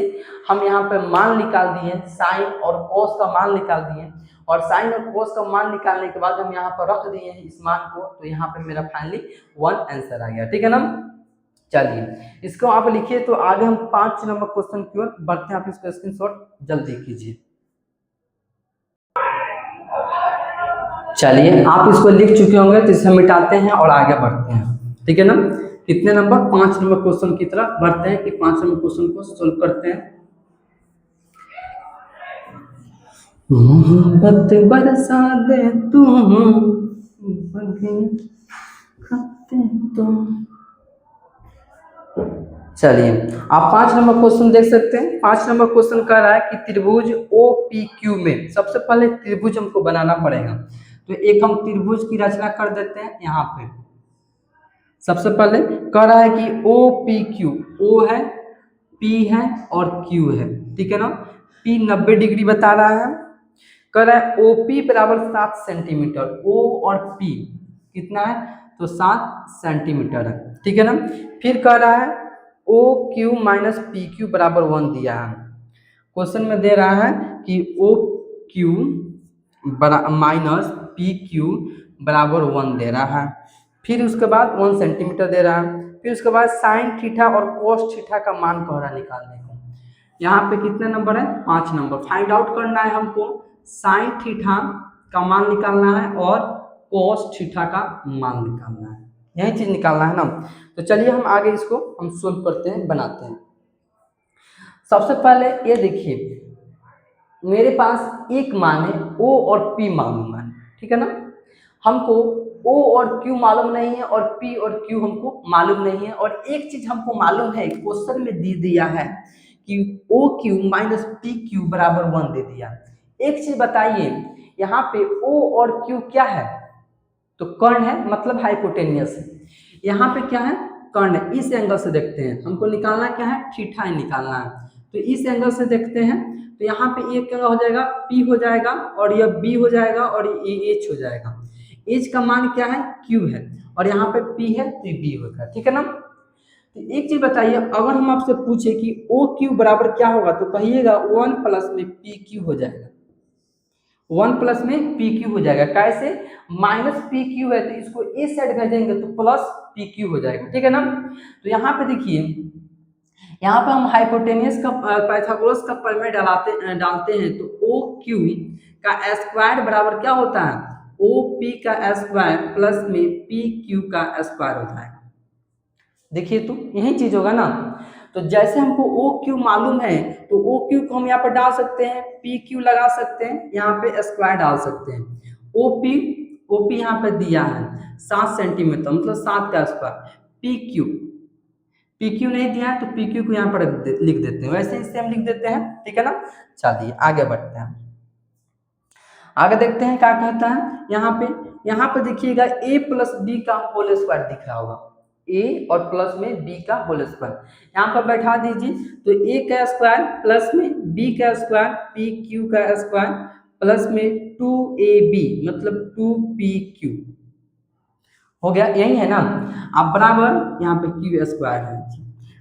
हम यहाँ पे मान निकाल दिए, साइन और कोस का मान निकाल दिए, और साइन और कोस का मान निकालने के बाद हम यहाँ पर रख दिए हैं इस मान को, तो यहाँ पे मेरा फाइनली 1 आंसर आ गया, ठीक है ना। चलिए इसको आप लिखिए, तो आगे हम 5 नंबर क्वेश्चन की ओर बढ़ते हैं, आप इसको स्क्रीनशॉट जल्दी कीजिए। चलिए आप इसको लिख चुके होंगे, तो इसे मिटाते हैं और आगे बढ़ते हैं, ठीक है ना। कितने नंबर, 5 नंबर क्वेश्चन की तरफ बढ़ते हैं कि 5 नंबर क्वेश्चन को सोल्व करते हैं। मोहब्बत बरसा दे तुम। चलिए आप 5 नंबर क्वेश्चन देख सकते हैं। 5 नंबर क्वेश्चन कह रहा है कि त्रिभुज OPQ में, सबसे पहले त्रिभुज हमको बनाना पड़ेगा, तो एक हम त्रिभुज की रचना कर देते हैं। यहाँ पे सबसे पहले कह रहा है कि OPQ, O है, P है और Q है, ठीक है ना। P 90 डिग्री बता रहा है, कह रहा है OP बराबर 7 सेंटीमीटर, O और P कितना है, तो 7 सेंटीमीटर है, ठीक है ना। फिर कह रहा है OQ माइनस PQ बराबर 1 दिया है, क्वेश्चन में दे रहा है कि OQ माइनस PQ बराबर 1 दे रहा है, फिर उसके बाद 1 सेंटीमीटर दे रहा है, फिर उसके बाद साइन थीटा और कोस थीटा का मान कह रहा है निकालने को। यहाँ पे कितने नंबर है, 5 नंबर। फाइंड आउट करना है हमको, साइन थीटा का मान निकालना है और कोस थीटा का मान निकालना है, यही चीज निकालना है ना। तो चलिए हम आगे इसको हम सोल्व करते हैं, बनाते हैं। सबसे पहले ये देखिए मेरे पास एक मान है, O और P मालूम है, ठीक है ना। हमको O और Q मालूम नहीं है और P और Q हमको मालूम नहीं है, और एक चीज हमको मालूम है, क्वेश्चन में दे दिया है कि OQ माइनस PQ बराबर 1 दे दिया। एक चीज बताइए, यहाँ पे O और Q क्या है, तो कर्ण है, मतलब हाइपोटेनियस है। यहाँ पे क्या है, कर्ण है। इस एंगल से देखते हैं, हमको निकालना क्या है, थीटा ही निकालना है। तो इस एंगल से देखते हैं, तो यहाँ पे ये क्या हो जाएगा, P हो जाएगा, और यह B हो जाएगा, और ये H हो जाएगा। H का मान क्या है, Q है, और यहाँ पे P है तो B होगा, ठीक है ना। तो एक चीज बताइए, अगर हम आपसे पूछे कि OQ बराबर क्या होगा, तो कहिएगा 1 प्लस में PQ हो जाएगा। 1 प्लस में PQ हो जाएगा। कैसे, माइनस PQ है तो इसको ए साइड भेजेंगे तो प्लस PQ हो जाएगा, ठीक है ना। तो यहाँ पे देखिए, यहाँ पे हम हाइपोटेनियस का पाइथागोरस का प्रमेय डालते हैं, तो OQ का स्क्वायर बराबर क्या होता है, OP का स्क्वायर प्लस में PQ का स्क्वायर होता है। देखिए तो यही चीज होगा ना। तो जैसे हमको OQ मालूम है, तो OQ को हम यहाँ पर डाल सकते हैं, PQ लगा सकते हैं, यहाँ पे स्क्वायर डाल सकते हैं। OP यहाँ पे दिया है 7 सेंटीमीटर, मतलब 7 का स्क्वायर। PQ नहीं दिया है तो PQ को यहाँ पर लिख देते हैं, वैसे इससे हम लिख देते हैं, ठीक है ना। चलिए आगे बढ़ते हैं, आगे देखते हैं क्या कहता है। यहाँ पे देखिएगा A प्लस बी का होल स्क्वायर दिख रहा होगा, A और प्लस में B का होल स्क्वायर यहाँ पर बैठा दीजिए। तो A का स्क्वायर प्लस में B का स्क्वायर PQ का स्क्वायर प्लस में 2AB मतलब 2PQ हो गया, यही है ना। अब बराबर यहाँ पे Q स्क्वायर है,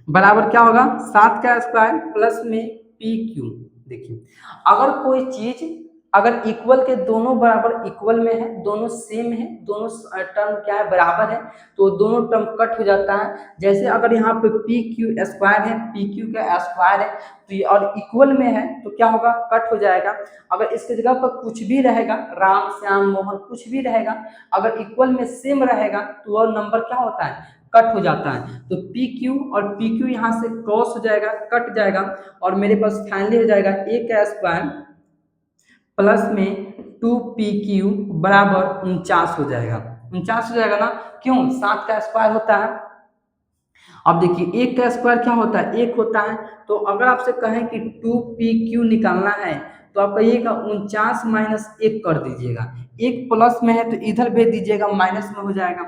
बराबर क्या होगा, 7 का स्क्वायर प्लस में PQ। देखिए अगर कोई चीज अगर इक्वल के दोनों बराबर इक्वल में है, दोनों सेम है, दोनों टर्म क्या है, बराबर है, तो दोनों टर्म कट हो जाता है। जैसे अगर यहाँ पे PQ स्क्वायर है, PQ का स्क्वायर है, तो ये और इक्वल में है तो क्या होगा, कट हो जाएगा। अगर इसके जगह पर कुछ भी रहेगा, राम श्याम मोहन कुछ भी रहेगा, अगर इक्वल में सेम रहेगा तो वह नंबर क्या होता है, कट हो जाता है। तो PQ और PQ यहाँ से क्रॉस हो जाएगा, कट जाएगा, और मेरे पास फाइनली हो जाएगा A का स्क्वायर प्लस में 2PQ बराबर 49 हो जाएगा। 49 हो जाएगा ना, क्यों, 7 का स्क्वायर होता है। अब देखिए 1 का स्क्वायर क्या होता है, 1 होता है। तो अगर आपसे कहें कि 2PQ निकालना है, तो आप कहिएगा 49 माइनस 1 कर दीजिएगा। 1 प्लस में है तो इधर भेज दीजिएगा, माइनस में हो जाएगा।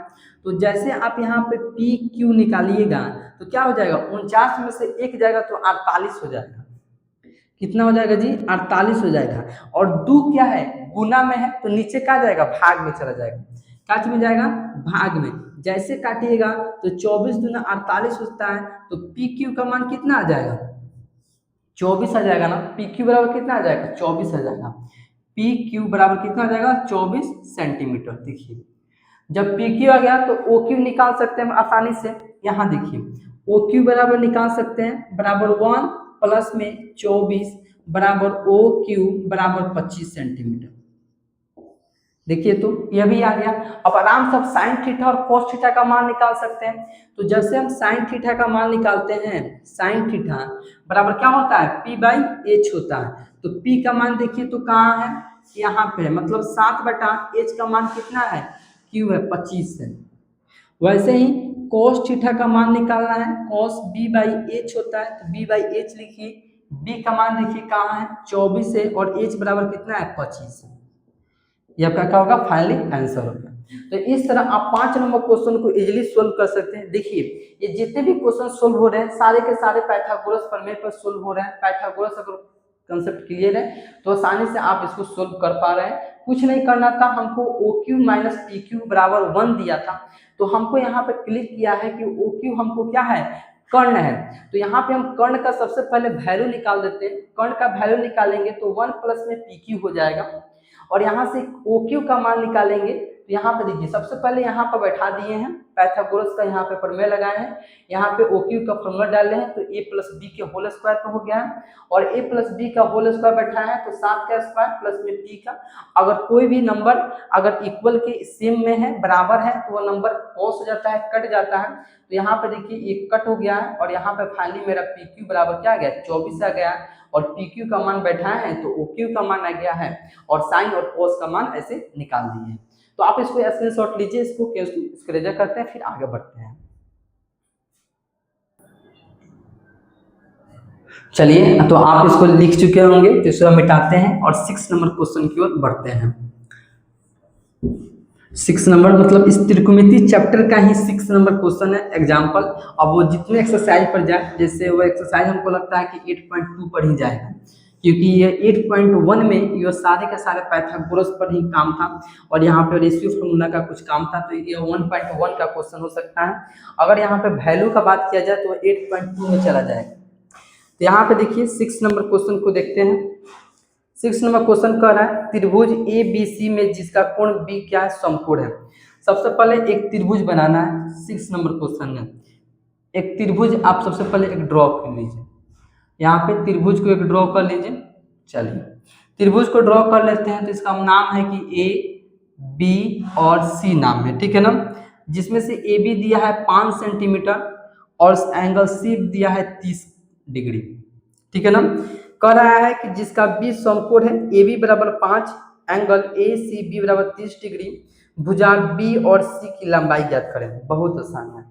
तो जैसे आप यहाँ पे PQ निकालिएगा तो क्या हो जाएगा, 49 में से 1 जाएगा तो 48 हो जाएगा। कितना हो जाएगा जी, 48 हो जाएगा। और 2 क्या है, गुना में है, तो नीचे क्या जाएगा, भाग में चला जाएगा। काट में जाएगा, भाग में। जैसे काटिएगा तो 24 दूना 48 होता है, तो PQ का मान कितना आ जाएगा, 24 आ जाएगा ना। PQ बराबर कितना आ जाएगा, 24 आ जाएगा। PQ बराबर कितना आ जाएगा, 24 सेंटीमीटर। देखिए जब PQ आ गया तो OQ निकाल सकते हैं हम आसानी से। यहाँ देखिए OQ बराबर निकाल सकते हैं, बराबर 1 प्लस में 24 बराबर OQ बराबर 25 सेंटीमीटर। देखिए तो यह भी आ गया। अब आराम से आप साइन थीटा और कोस थीटा का मान निकाल सकते हैं। तो जैसे हम साइन थीटा का मान निकालते हैं, साइन थीटा बराबर क्या होता है, P/H होता है। तो P का मान देखिए तो कहाँ है, यहाँ पे है, मतलब 7/H का मान कितना है, Q है 25 है। वैसे ही कोस थीटा का मान निकालना है, कोस B/H होता है, तो B/H लिखिए। B का मान देखिए कहाँ है, 24 है, और H बराबर कितना है, 25 है। ये आपका क्या होगा, फाइनली आंसर होगा। तो इस तरह आप 5 नंबर क्वेश्चन को इजीली सोल्व कर सकते हैं। देखिए ये जितने भी क्वेश्चन सोल्व हो रहे हैं सारे के सारे पाइथागोरस प्रमेय पर सोल्व हो रहे हैं। पाइथागोरस अगर कंसेप्ट क्लियर है तो आसानी से आप इसको सोल्व कर पा रहे हैं। कुछ नहीं करना था, हमको OQ माइनस PQ बराबर 1 दिया था, तो हमको यहाँ पे क्लिक किया है कि OQ हमको क्या है, कर्ण है। तो यहाँ पे हम कर्ण का सबसे पहले वैल्यू निकाल देते हैं। कर्ण का वैल्यू निकालेंगे तो 1 प्लस में PQ हो जाएगा, और यहाँ से OQ का मान निकालेंगे। तो यहाँ पे देखिए सबसे पहले यहाँ पर बैठा दिए हैं, पाइथागोरस का यहाँ पे प्रमेय लगाए हैं, यहाँ पे OQ का फॉर्मूला डाले हैं, तो A प्लस बी के होल स्क्वायर का हो गया है, और A प्लस बी का होल स्क्वायर बैठा है तो 7 का स्क्वायर प्लस में P का। अगर कोई भी नंबर अगर इक्वल के सेम में है, बराबर है, तो वो नंबर क्रॉस हो जाता है, कट जाता है। तो यहाँ पे देखिए ये कट हो गया है, और यहाँ पे फाइनली मेरा PQ बराबर क्या आ गया, 24 आ गया, और PQ का मान बैठा है तो OQ का मान आ गया है, और साइन और कोस का मान ऐसे निकाल दिए। तो आप इसको स्क्रीनशॉट लीजिए, इसको स्क्रीन करते हैं, फिर आगे बढ़ते हैं। चलिए, तो आप इसको लिख चुके होंगे, तो इसको हम मिटाते हैं और 6 नंबर क्वेश्चन की ओर बढ़ते हैं। 6 नंबर मतलब इस त्रिकोणमिति चैप्टर का ही 6 नंबर क्वेश्चन है एग्जाम्पल। अब वो जितने एक्सरसाइज पर जाए, जैसे वो एक्सरसाइज हमको लगता है कि 8.2 पर ही जाएगा, क्योंकि ये 8.1 में ये सारे के सारे पाइथागोरस पर ही काम था और यहाँ पे रेशियो फार्मूला का कुछ काम था, तो ये 1.1 का क्वेश्चन हो सकता है। अगर यहाँ पे वैल्यू का बात किया जाए तो 8.2 में चला जाएगा। तो यहाँ पे देखिए 6 नंबर क्वेश्चन को देखते हैं। 6 नंबर क्वेश्चन कह रहा है त्रिभुज ए बी सी में जिसका कोण बी क्या है, समकोण है। सबसे पहले एक त्रिभुज बनाना है। 6 नंबर क्वेश्चन में एक त्रिभुज आप सबसे पहले एक ड्रॉ कर लीजिए। यहाँ पे त्रिभुज को एक ड्रॉ कर लीजिए। चलिए, त्रिभुज को ड्रॉ कर लेते हैं। तो इसका नाम है कि ए बी और सी नाम है, ठीक है ना। जिसमें से ए बी दिया है 5 सेंटीमीटर और एंगल सी दिया है 30 डिग्री, ठीक है ना। कह रहा है कि जिसका बी समकोण है, ए बी बराबर 5, एंगल ए सी बी बराबर 30 डिग्री, भुजा बी और सी की लंबाई ज्ञात करें। बहुत आसान है,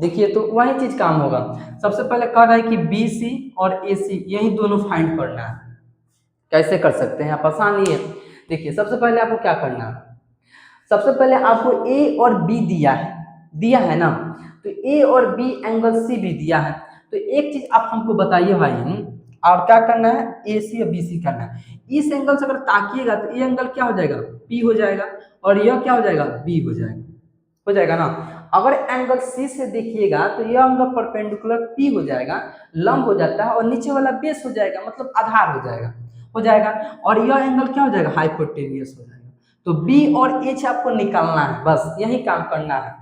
देखिए तो वही चीज काम होगा। सबसे पहले कह रहा है कि बी सी और ए सी यही दोनों फाइंड करना है। कैसे कर सकते हैं आप, आसान ही है। देखिए सबसे पहले आपको क्या करना है, सबसे पहले आपको ए और बी दिया है ना। तो ए और बी एंगल सी भी दिया है। तो एक चीज आप हमको बताइए भाई, और क्या करना है, ए सी और बी सी करना है। इस एंगल से अगर ताकिएगा तो ये एंगल क्या हो जाएगा, पी हो जाएगा, और यह क्या हो जाएगा, बी हो जाएगा ना। अगर एंगल सी से देखिएगा तो यह एंगल परपेंडिकुलर पी हो जाएगा, लंब हो जाता है, और नीचे वाला बेस हो जाएगा, मतलब आधार हो जाएगा, और यह एंगल क्या हो जाएगा, हाइपोटेनियस हो जाएगा। तो बी और एच आपको निकालना है, बस यही काम करना है।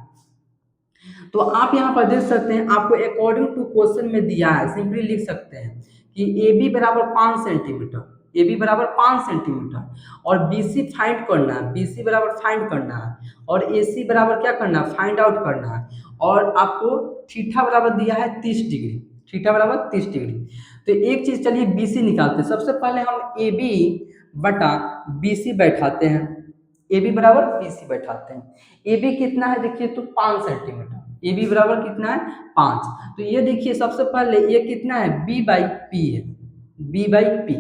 तो आप यहाँ पर देख सकते हैं, आपको अकॉर्डिंग टू क्वेश्चन में दिया है, सिंपली लिख सकते हैं कि ए बी बराबर 5 सेंटीमीटर, ए बी बराबर 5 सेंटीमीटर, और बी सी फाइंड करना है, बी सी बराबर फाइंड करना है, और ए सी बराबर क्या करना है, फाइंड आउट करना है। और आपको थीटा बराबर दिया है 30 डिग्री, थीटा बराबर 30 डिग्री। तो एक चीज चलिए बी सी निकालते हैं। सबसे पहले हम ए बी बटा बी सी बैठाते हैं, ए बी बराबर बी सी बैठाते हैं। ए बी कितना है देखिए, तो 5 सेंटीमीटर, ए बी बराबर कितना है, 5। तो ये देखिए सबसे पहले ये कितना है, बी बाई पी है, बी बाई पी।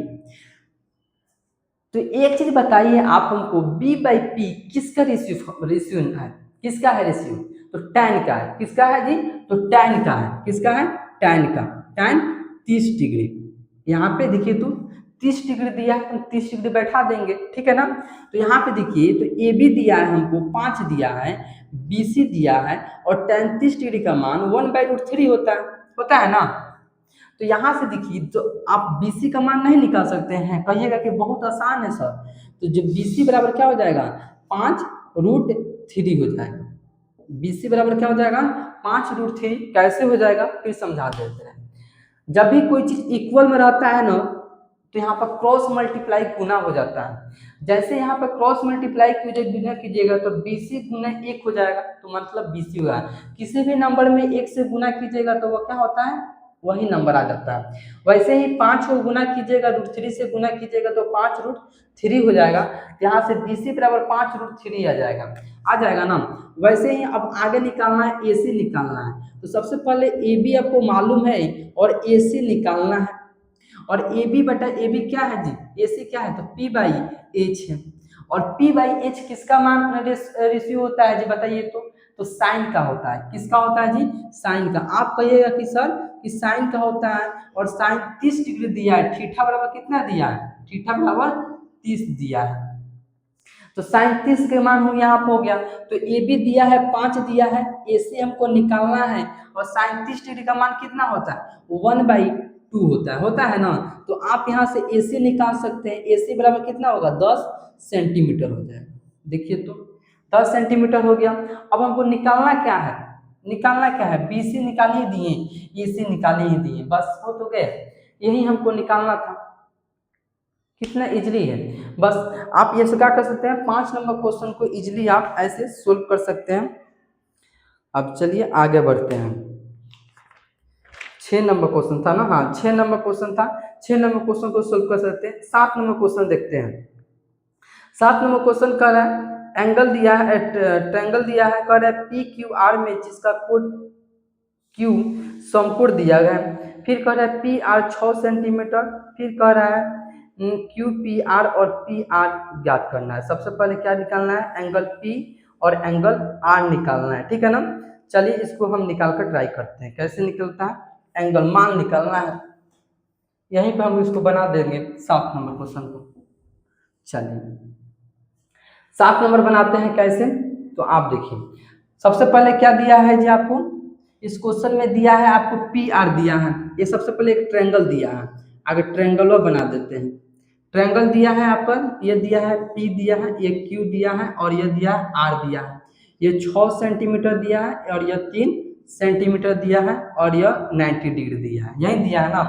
तो एक चीज बताइए आप हमको, बी बाई पी किसका रेशियो है, किसका है रेशियो, तो टैन का है। किसका है जी, तो टैन का है। किसका है, टैन का। टैन 30 डिग्री, यहाँ पे देखिए तो 30 डिग्री दिया है, तो 30 डिग्री बैठा देंगे, ठीक है ना। तो यहाँ पे देखिए तो ए बी दिया है हमको 5 दिया है, बी सी दिया है, और tan 30 डिग्री का मान 1/√3 होता है ना। तो यहाँ से देखिए, तो आप BC का मान नहीं निकाल सकते हैं, कहिएगा कि बहुत आसान है सर। तो जो BC बराबर क्या हो जाएगा, 5√3 हो जाएगा। BC बराबर क्या हो जाएगा, 5√3। कैसे हो जाएगा फिर समझा देते हैं। जब भी कोई चीज इक्वल में रहता है ना, तो यहाँ पर क्रॉस मल्टीप्लाई गुना हो जाता है। जैसे यहाँ पर क्रॉस मल्टीप्लाई गुना कीजिएगा तो BC गुना 1 हो जाएगा, तो मतलब BC हुआ। किसी भी नंबर में 1 से गुना कीजिएगा तो वो क्या होता है, वही नंबर आ जाता है। वैसे ही 5 को गुना कीजिएगा, √3 से गुना कीजिएगा तो 5√3 हो जाएगा। यहाँ से BC बराबर 5√3 आ जाएगा ना। वैसे ही अब आगे निकालना है, AC निकालना है। तो सबसे पहले AB आपको मालूम है और AC निकालना है। और AB बटा AB क्या है जी, AC क्या है, तो P/H है। और P/H किसका मान रेशियो होता है जी, बताइए तो साइन का होता है। किसका होता है जी, साइन का। आप कहिएगा कि सर कि साइन का होता है, और साइन 30 डिग्री दिया है, थीटा बराबर कितना दिया है, थीटा बराबर 30 दिया है। तो साइन 30 के मान हो यहाँ पे हो गया। तो ए बी दिया है 5 दिया है, ए सी हमको निकालना है, और साइन 30 डिग्री का मान कितना होता है, 1/2 होता है ना। तो आप यहाँ से ए सी निकाल सकते हैं। ए सी बराबर कितना होगा, 10 सेंटीमीटर हो जाएगा। देखिए तो 10 सेंटीमीटर हो गया। अब हमको निकालना क्या है, बी सी निकाल ही दिए, ए सी निकाल ही दिए, बस हो तो गए। यही हमको निकालना था। कितना इजली है, बस आप ये क्या कर सकते हैं, 5 नंबर क्वेश्चन को इजली आप ऐसे सोल्व कर सकते हैं। अब चलिए आगे बढ़ते हैं। 6 नंबर क्वेश्चन था ना, हाँ 6 नंबर क्वेश्चन था। 6 नंबर क्वेश्चन को सोल्व कर सकते हैं। 7 नंबर क्वेश्चन देखते हैं। 7 नंबर क्वेश्चन कह रहा है एंगल दिया है, ट्रायंगल दिया है, कह रहा है PQR में जिसका कोण Q समकोण दिया गया है। फिर कह रहा है पी आर 6 सेंटीमीटर, फिर कह रहा है क्यू पी आर और पी आर ज्ञात करना है। सबसे पहले क्या निकालना है, एंगल पी और एंगल आर निकालना है, ठीक है ना। चलिए इसको हम निकाल कर ट्राई करते हैं कैसे निकलता है, एंगल मान निकालना है, यहीं पे हम इसको बना देंगे 7 नंबर क्वेश्चन को। चलिए 7 नंबर बनाते हैं कैसे, तो आप देखिए सबसे पहले क्या दिया है जी आपको, इस क्वेश्चन में दिया है आपको पी आर दिया है, ये सबसे पहले एक ट्रायंगल दिया है, आगे ट्रायंगल बना देते हैं। ट्रायंगल दिया है आप पर, ये दिया है पी दिया है, ये क्यू दिया है और ये दिया है आर दिया है, ये 6 सेंटीमीटर दिया है और यह 3 सेंटीमीटर दिया है और यह 90 डिग्री दिया है, यही दिया है ना।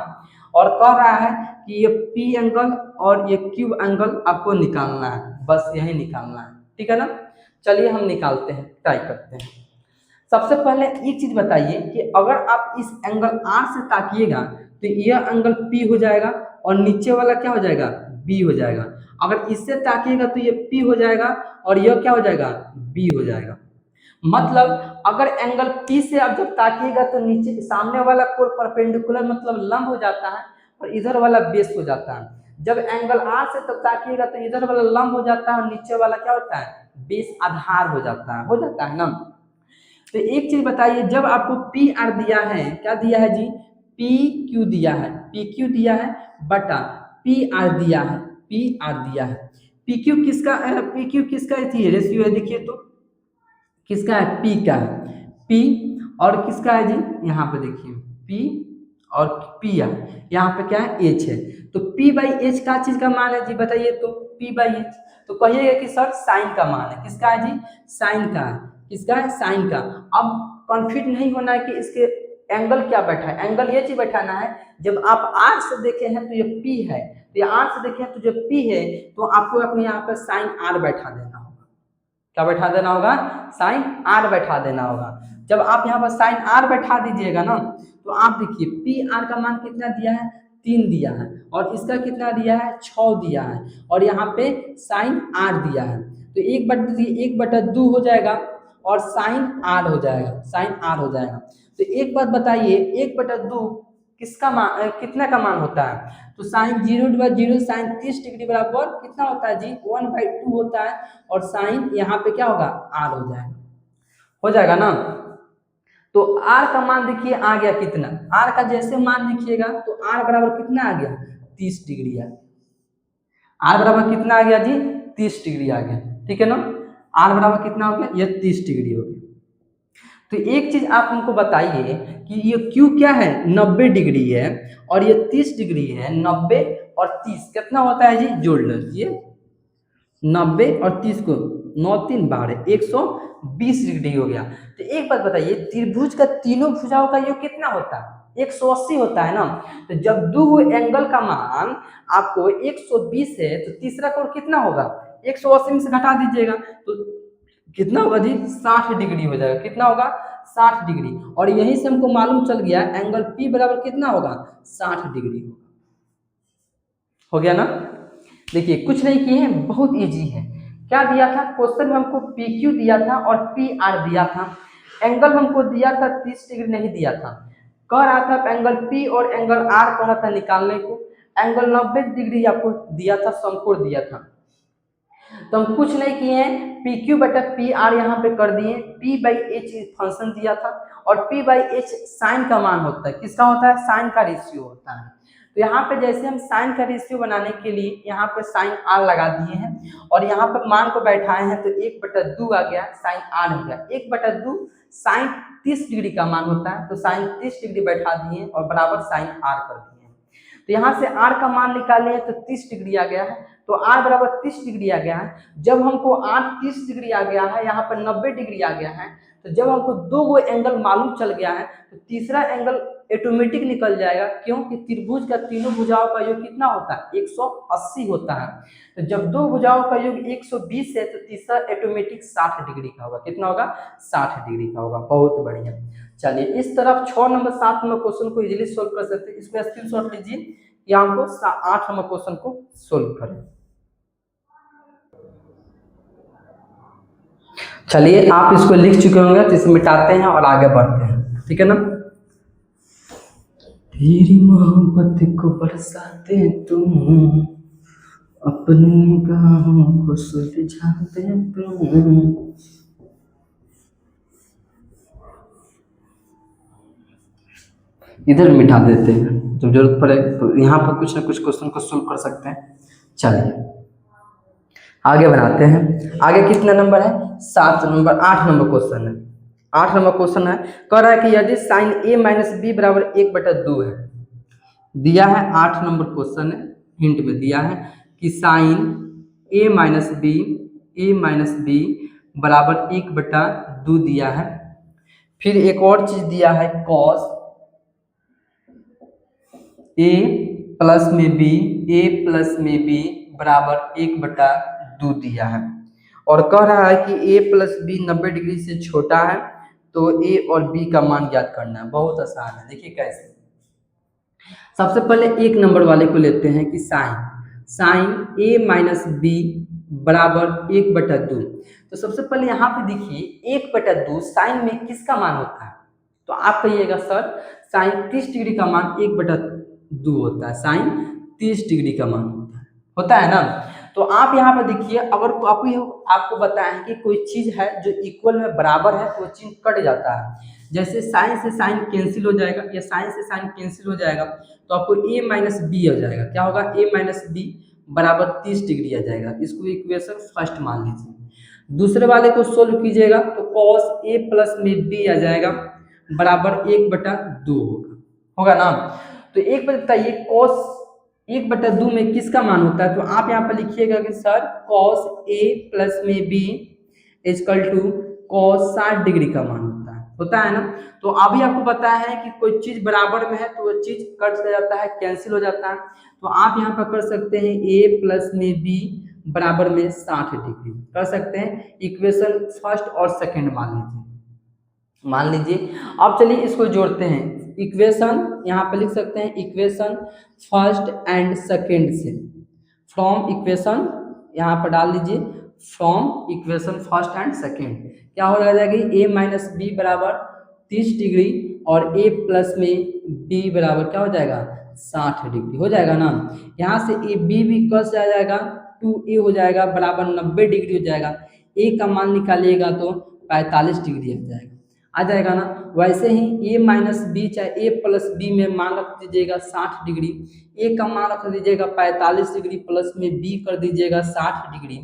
और कह रहा है कि ये पी एंगल और ये क्यू एंगल आपको निकालना है, बस यही निकालना है, ठीक है ना। चलिए हम निकालते हैं, ट्राई करते हैं। सबसे पहले एक चीज बताइए कि अगर आप इस एंगल आर से ताकिएगा तो यह एंगल पी हो जाएगा और नीचे वाला क्या हो जाएगा, बी हो जाएगा। अगर इससे ताकिएगा तो ये पी हो जाएगा और यह क्या हो जाएगा, बी हो जाएगा। मतलब अगर एंगल पी से आप जब ताकिएगा तो नीचे सामने वाला कोण परपेंडिकुलर मतलब लंब हो जाता है और इधर वाला बेस हो जाता है। जब एंगल आर से तब ताकिएगा तो इधर वाला लंब हो जाता है और नीचे वाला क्या होता है, बेस आधार हो जाता है ना। तो एक चीज बताइए, जब आपको पी आर दिया है, क्या दिया है जी, पी क्यू दिया है, पी क्यू दिया है बटा पी आर दिया है, पी आर दिया है। पी क्यू किसका थी रेशियो है, देखिए तो किसका है, पी का है, पी और किसका है जी, यहाँ पे देखिए पी और पी आर, यहाँ पे क्या है एच है, तो पी बाई एच का चीज का मान है जी, बताइए तो पी बाई एच, तो कहिएगा कि सर साइन का मान है, किसका है जी, साइन का है, किसका है, साइन का। अब कन्फ्यूज नहीं होना है कि इसके एंगल क्या बैठा है, एंगल ये चीज बैठाना है, जब आप आर से देखे हैं तो ये पी है, तो ये आर से देखे हैं तो जो पी है, तो आपको अपने यहाँ पर साइन आर बैठा देना होगा, क्या बैठा देना होगा, साइन आर बैठा देना होगा। जब आप यहाँ पर साइन आर बैठा दीजिएगा ना, तो आप देखिए पी आर का मान कितना दिया है, 3 दिया है और इसका कितना दिया है, 6 दिया है और यहाँ पे साइन आर दिया है, तो 1/2 हो जाएगा और साइन आर हो जाएगा, साइन आर हो जाएगा। तो एक बात बताइए 1/2 किसका मान, कितना का मान होता है, तो साइन 0/0 साइन 30 डिग्री बराबर कितना होता है जी, 1/2 होता है और साइन यहाँ पे क्या होगा, आर हो जाएगा ना। तो आर का मान देखिए आ गया कितना, आर का जैसे मान लिखिएगा तो आर बराबर कितना आ गया, 30 डिग्री आ गया, आर बराबर कितना आ गया जी, 30 डिग्री आ गया, ठीक है ना। आर बराबर कितना हो गया, ये 30 डिग्री हो गया। तो एक चीज आप हमको बताइए कि ये क्यू क्या है, 90 डिग्री है और ये 30 डिग्री है, 90 और 30 कितना होता है जी, जोड़ लीजिए 90 और 30 को 9 3 12 120 डिग्री हो गया। तो एक बात बताइए, त्रिभुज का तीनों भुजाओं का योग कितना होता है, 180 होता है ना। तो जब दो एंगल का मान आपको 120 है तो तीसरा कोण कितना होगा, 180 में से घटा दीजिएगा तो कितना होगा जी, 60 डिग्री हो जाएगा, कितना होगा, 60 डिग्री। और यहीं से हमको मालूम चल गया एंगल पी बराबर कितना होगा, 60 डिग्री हो गया ना। देखिए कुछ नहीं किए हैं, बहुत इजी है। क्या दिया था क्वेश्चन में, हमको पी क्यू दिया था और पी आर दिया था, एंगल हमको दिया था 30 डिग्री नहीं दिया था, कह रहा था एंगल पी और एंगल आर कह रहा था निकालने को, एंगल 90 डिग्री आपको दिया था, समकोण दिया था। तो हम कुछ नहीं किए हैं, पी क्यू बटा पी आर यहाँ पे कर दिए, पी बाई एच फंक्शन दिया था और पी बाई एच साइन का मान होता है, किसका होता है, साइन का रेशियो होता है। तो यहाँ पे जैसे हम साइन का रेशियो बनाने के लिए यहाँ पे साइन आर लगा दिए हैं और यहाँ पे मान को बैठाए हैं, तो 1/2 आ गया, साइन आर हो गया, 1/2 साइन 30 डिग्री का मान होता है, तो साइन 30 डिग्री बैठा दिए और बराबर साइन आर कर दिए। तो यहाँ से आर का मान निकाले तो 30 डिग्री आ गया है, तो आर बराबर 30 डिग्री आ गया है। जब हमको आर 30 डिग्री आ गया है, यहाँ पर 90 डिग्री आ गया है, तो जब हमको दो गो एंगल मालूम चल गया है तो तीसरा एंगल ऑटोमेटिक निकल जाएगा, क्योंकि त्रिभुज का तीनों भुजाओं का योग कितना होता है, 180 होता है। तो जब दो भुजाओं का योग 120 है तो तीसरा ऑटोमेटिक 60 डिग्री का होगा, कितना होगा, 60 डिग्री का होगा। बहुत बढ़िया। चलिए इस तरफ 6 नंबर 7 नंबर क्वेश्चन को इजीली सोल्व कर सकते हैं, इसमें स्क्रीनशॉट लीजिए या हमको 8 नंबर क्वेश्चन को सोल्व करें। चलिए आप इसको लिख चुके होंगे तो इसे मिटाते हैं और आगे बढ़ते हैं, ठीक है ना। तेरी मोहब्बत को बरसाते तुम, अपनी निगाहों को सुलझाते तुम। इधर मिटा देते हैं, जब जरूरत पड़े तो यहाँ पर कुछ ना कुछ क्वेश्चन को सोल्व कर सकते हैं। चलिए आगे बनाते हैं। आगे कितना नंबर है? 7 नंबर, 8 नंबर क्वेश्चन है। 8 नंबर क्वेश्चन है, कह रहा है कि यदि साइन ए माइनस बी बराबर 1/2 है, दिया है 8 नंबर क्वेश्चन है, हिंट में दिया है कि साइन ए माइनस बी बराबर 1/2 दिया है। फिर एक और चीज दिया है कॉस ए प्लस में बी बराबर 1/2 दिया है। और कह रहा है कि ए प्लस बी 90 डिग्री से छोटा है, तो ए और बी का मान ज्ञात करना है। बहुत आसान है, देखिए कैसे। सबसे पहले 1 नंबर वाले को लेते हैं कि साइन ए माइनस बी बराबर 1/2। तो सबसे पहले यहाँ पे देखिए 1/2 साइन में किसका मान होता है? तो आप कहिएगा सर साइन 30 डिग्री का मान 1/2 होता है। साइन 30 डिग्री का मान होता है ना। तो आप यहाँ पर देखिए, अगर आपको बताया है कि कोई चीज है जो इक्वल में बराबर है तो वो चीज कट जाता है। जैसे साइन से साइन कैंसिल हो जाएगा या साइन से साइन कैंसिल हो जाएगा, तो आपको ए माइनस बी आ जाएगा। क्या होगा? ए माइनस बी बराबर 30 डिग्री आ जाएगा। इसको इक्वेशन फर्स्ट मान लीजिए। दूसरे वाले को सोल्व कीजिएगा तो कॉस ए प्लस में बी आ जाएगा बराबर 1/2 होगा ना। तो एक बार बताइए कॉस 1/2 में किसका मान होता है? तो आप यहाँ पर लिखिएगा कि सर कॉस ए प्लस में B equal to cos 60 degree का मान होता है ना। तो अभी आपको पता है कि कोई चीज बराबर में है तो वो चीज कट जाता है, कैंसिल हो जाता है। तो आप यहाँ पर कर सकते हैं ए प्लस में बी बराबर में 60 डिग्री कर सकते हैं। इक्वेशन फर्स्ट और सेकंड मान लीजिए। अब चलिए इसको जोड़ते हैं। इक्वेशन यहाँ पे लिख सकते हैं इक्वेशन फर्स्ट एंड सेकंड से। फ्रॉम इक्वेशन यहाँ पर डाल दीजिए, from equation first and second क्या हो जाएगी? ए माइनस बी बराबर 30 डिग्री और ए प्लस में बी बराबर क्या हो जाएगा? 60 डिग्री हो जाएगा ना। यहाँ से ए बी भी कस जाएगा, 2a हो जाएगा बराबर 90 डिग्री हो जाएगा। ए का मान निकालिएगा तो 45 डिग्री आ जाएगा ना। वैसे ही ए माइनस बी चाहे ए प्लस बी में मान रख दीजिएगा 60 डिग्री, ए का मान रख दीजिएगा 45 डिग्री प्लस में बी कर दीजिएगा 60 डिग्री।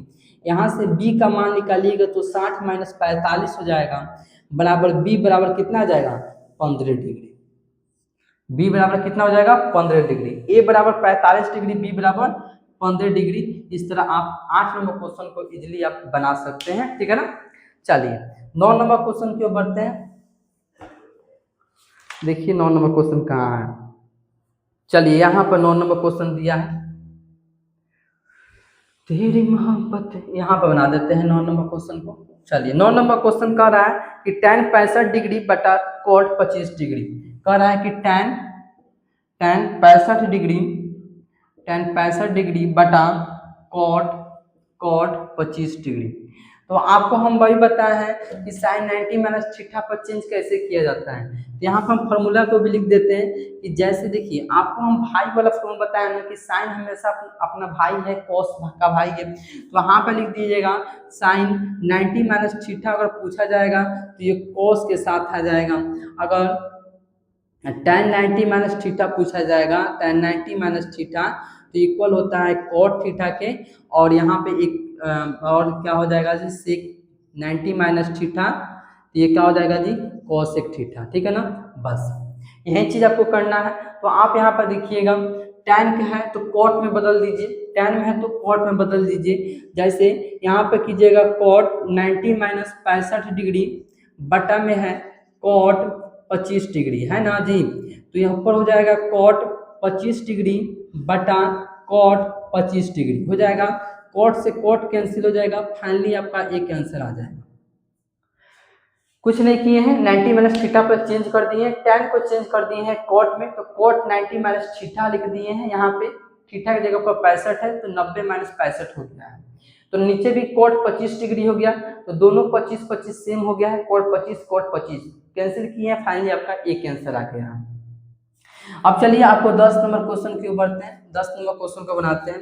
यहाँ से b का मान निकालिएगा तो 60 माइनस 45 हो जाएगा बराबर b बराबर कितना आ जाएगा? 15 डिग्री। b बराबर कितना हो जाएगा? 15 डिग्री। a बराबर 45 डिग्री, b बराबर 15 डिग्री। इस तरह आप 8 नंबर क्वेश्चन को इजीली आप बना सकते हैं, ठीक है ना। चलिए 9 नंबर क्वेश्चन की ओर बढ़ते हैं। देखिए 9 नंबर क्वेश्चन कहाँ है। चलिए यहाँ पर 9 नंबर क्वेश्चन दिया है, तेरी मोहब्बत, यहाँ पर बना देते हैं 9 नंबर क्वेश्चन को। चलिए 9 नंबर क्वेश्चन कह रहा है कि tan 65 डिग्री बटा cot 25 डिग्री। कह रहा है कि tan 65 डिग्री बटा cot 25 डिग्री। तो आपको हम वही बताया है कि साइन 90 माइनस थीटा पर चेंज कैसे किया जाता है। तो यहाँ पर हम फॉर्मूला को भी लिख देते हैं कि जैसे देखिए आपको हम भाई वाला फॉर्मूला बताया ना कि साइन हमेशा अपना भाई है, कॉस का भाई है। तो वहाँ पर लिख दीजिएगा साइन 90 माइनस थीटा अगर पूछा जाएगा तो ये कॉस के साथ आ जाएगा। अगर tan 90 माइनस थीटा पूछा जाएगा, tan 90 माइनस थीटा तो इक्वल होता है cot थीटा के। और यहाँ पे एक और क्या हो जाएगा जी? sec 90 माइनस थीटा, तो ये क्या हो जाएगा जी? cosec थीटा, ठीक है ना। बस यही चीज आपको करना है। तो आप यहाँ पर देखिएगा tan का है तो cot में बदल दीजिए, tan में है तो cot में बदल दीजिए। जैसे यहाँ पर कीजिएगा cot 90 माइनस 65 डिग्री बटा में है cot 25 डिग्री है ना जी। तो यहाँ पर हो जाएगा cot 25 डिग्री बटा cot 25 डिग्री हो जाएगा। कॉट से कॉट कैंसिल हो जाएगा, फाइनली आपका एक आंसर आ जाएगा। कुछ नहीं किए हैं, 90 माइनस थीटा पर चेंज कर दिए हैं, tan को चेंज कर दिए हैं कॉट में, तो कॉट 90 माइनस थीटा लिख दिए हैं। यहाँ पे थीटा की जगह पर 65 है तो 90 माइनस 65 हो गया है। तो नीचे भी कॉट 25 डिग्री हो गया, तो दोनों 25 सेम हो गया है। कॉट 25 कॉट 25 कैंसिल किए हैं, फाइनली आपका एक आंसर आ गया। अब चलिए आपको 10 नंबर क्वेश्चन की ओर बढ़ते हैं, 10 नंबर क्वेश्चन को बनाते हैं।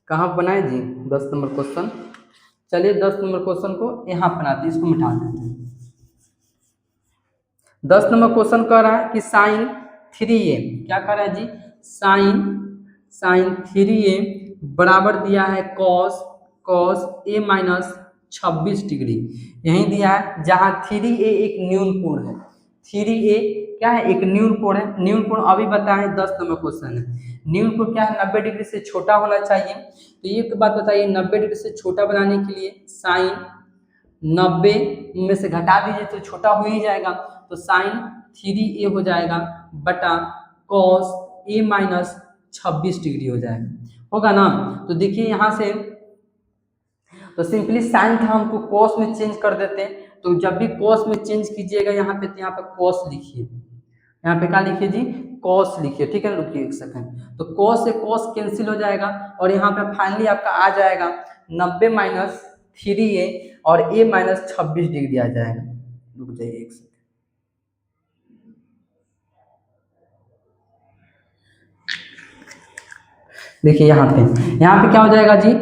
कहाँ बनाए जी 10 नंबर क्वेश्चन, चलिए 10 नंबर क्वेश्चन को यहाँ बनाते हैं, इसको मिटा देते हैं। 10 नंबर क्वेश्चन कह रहा है कि साइन 3a, क्या कह रहा है जी, साइन साइन 3a बराबर दिया है cos cos A minus 26 degree, यही दिया है जहाँ 3a एक न्यून कोण है, 3a क्या है, एक न्यून कोण है। न्यून कोण अभी बताएं 10 नंबर क्वेश्चन है, न्यून कोण क्या है, 90 डिग्री से छोटा होना चाहिए। तो ये बात बताइए, 90 डिग्री से छोटा बनाने के लिए साइन 90 में से घटा दीजिए तो छोटा हो ही जाएगा, तो साइन 3a हो जाएगा बटा कॉस ए माइनस 26 डिग्री हो जाएगा, होगा ना। तो देखिए यहाँ से, तो सिंपली साइन था हमको कॉस में चेंज कर देते हैं, तो जब भी कॉस में चेंज कीजिएगा यहाँ पे, तो यहाँ पे कॉस लिखिए, यहाँ पे क्या लिखिए जी, कॉस लिखिए, ठीक है। रुकिए एक सेकंड, तो कॉस से कॉस कैंसिल हो जाएगा और यहाँ पे फाइनली आपका आ जाएगा 90 माइनस 3a और a माइनस 26 डिग्री आ जाएगा। रुक जाइए एक सेकंड, देखिए यहाँ पे क्या हो जाएगा जी,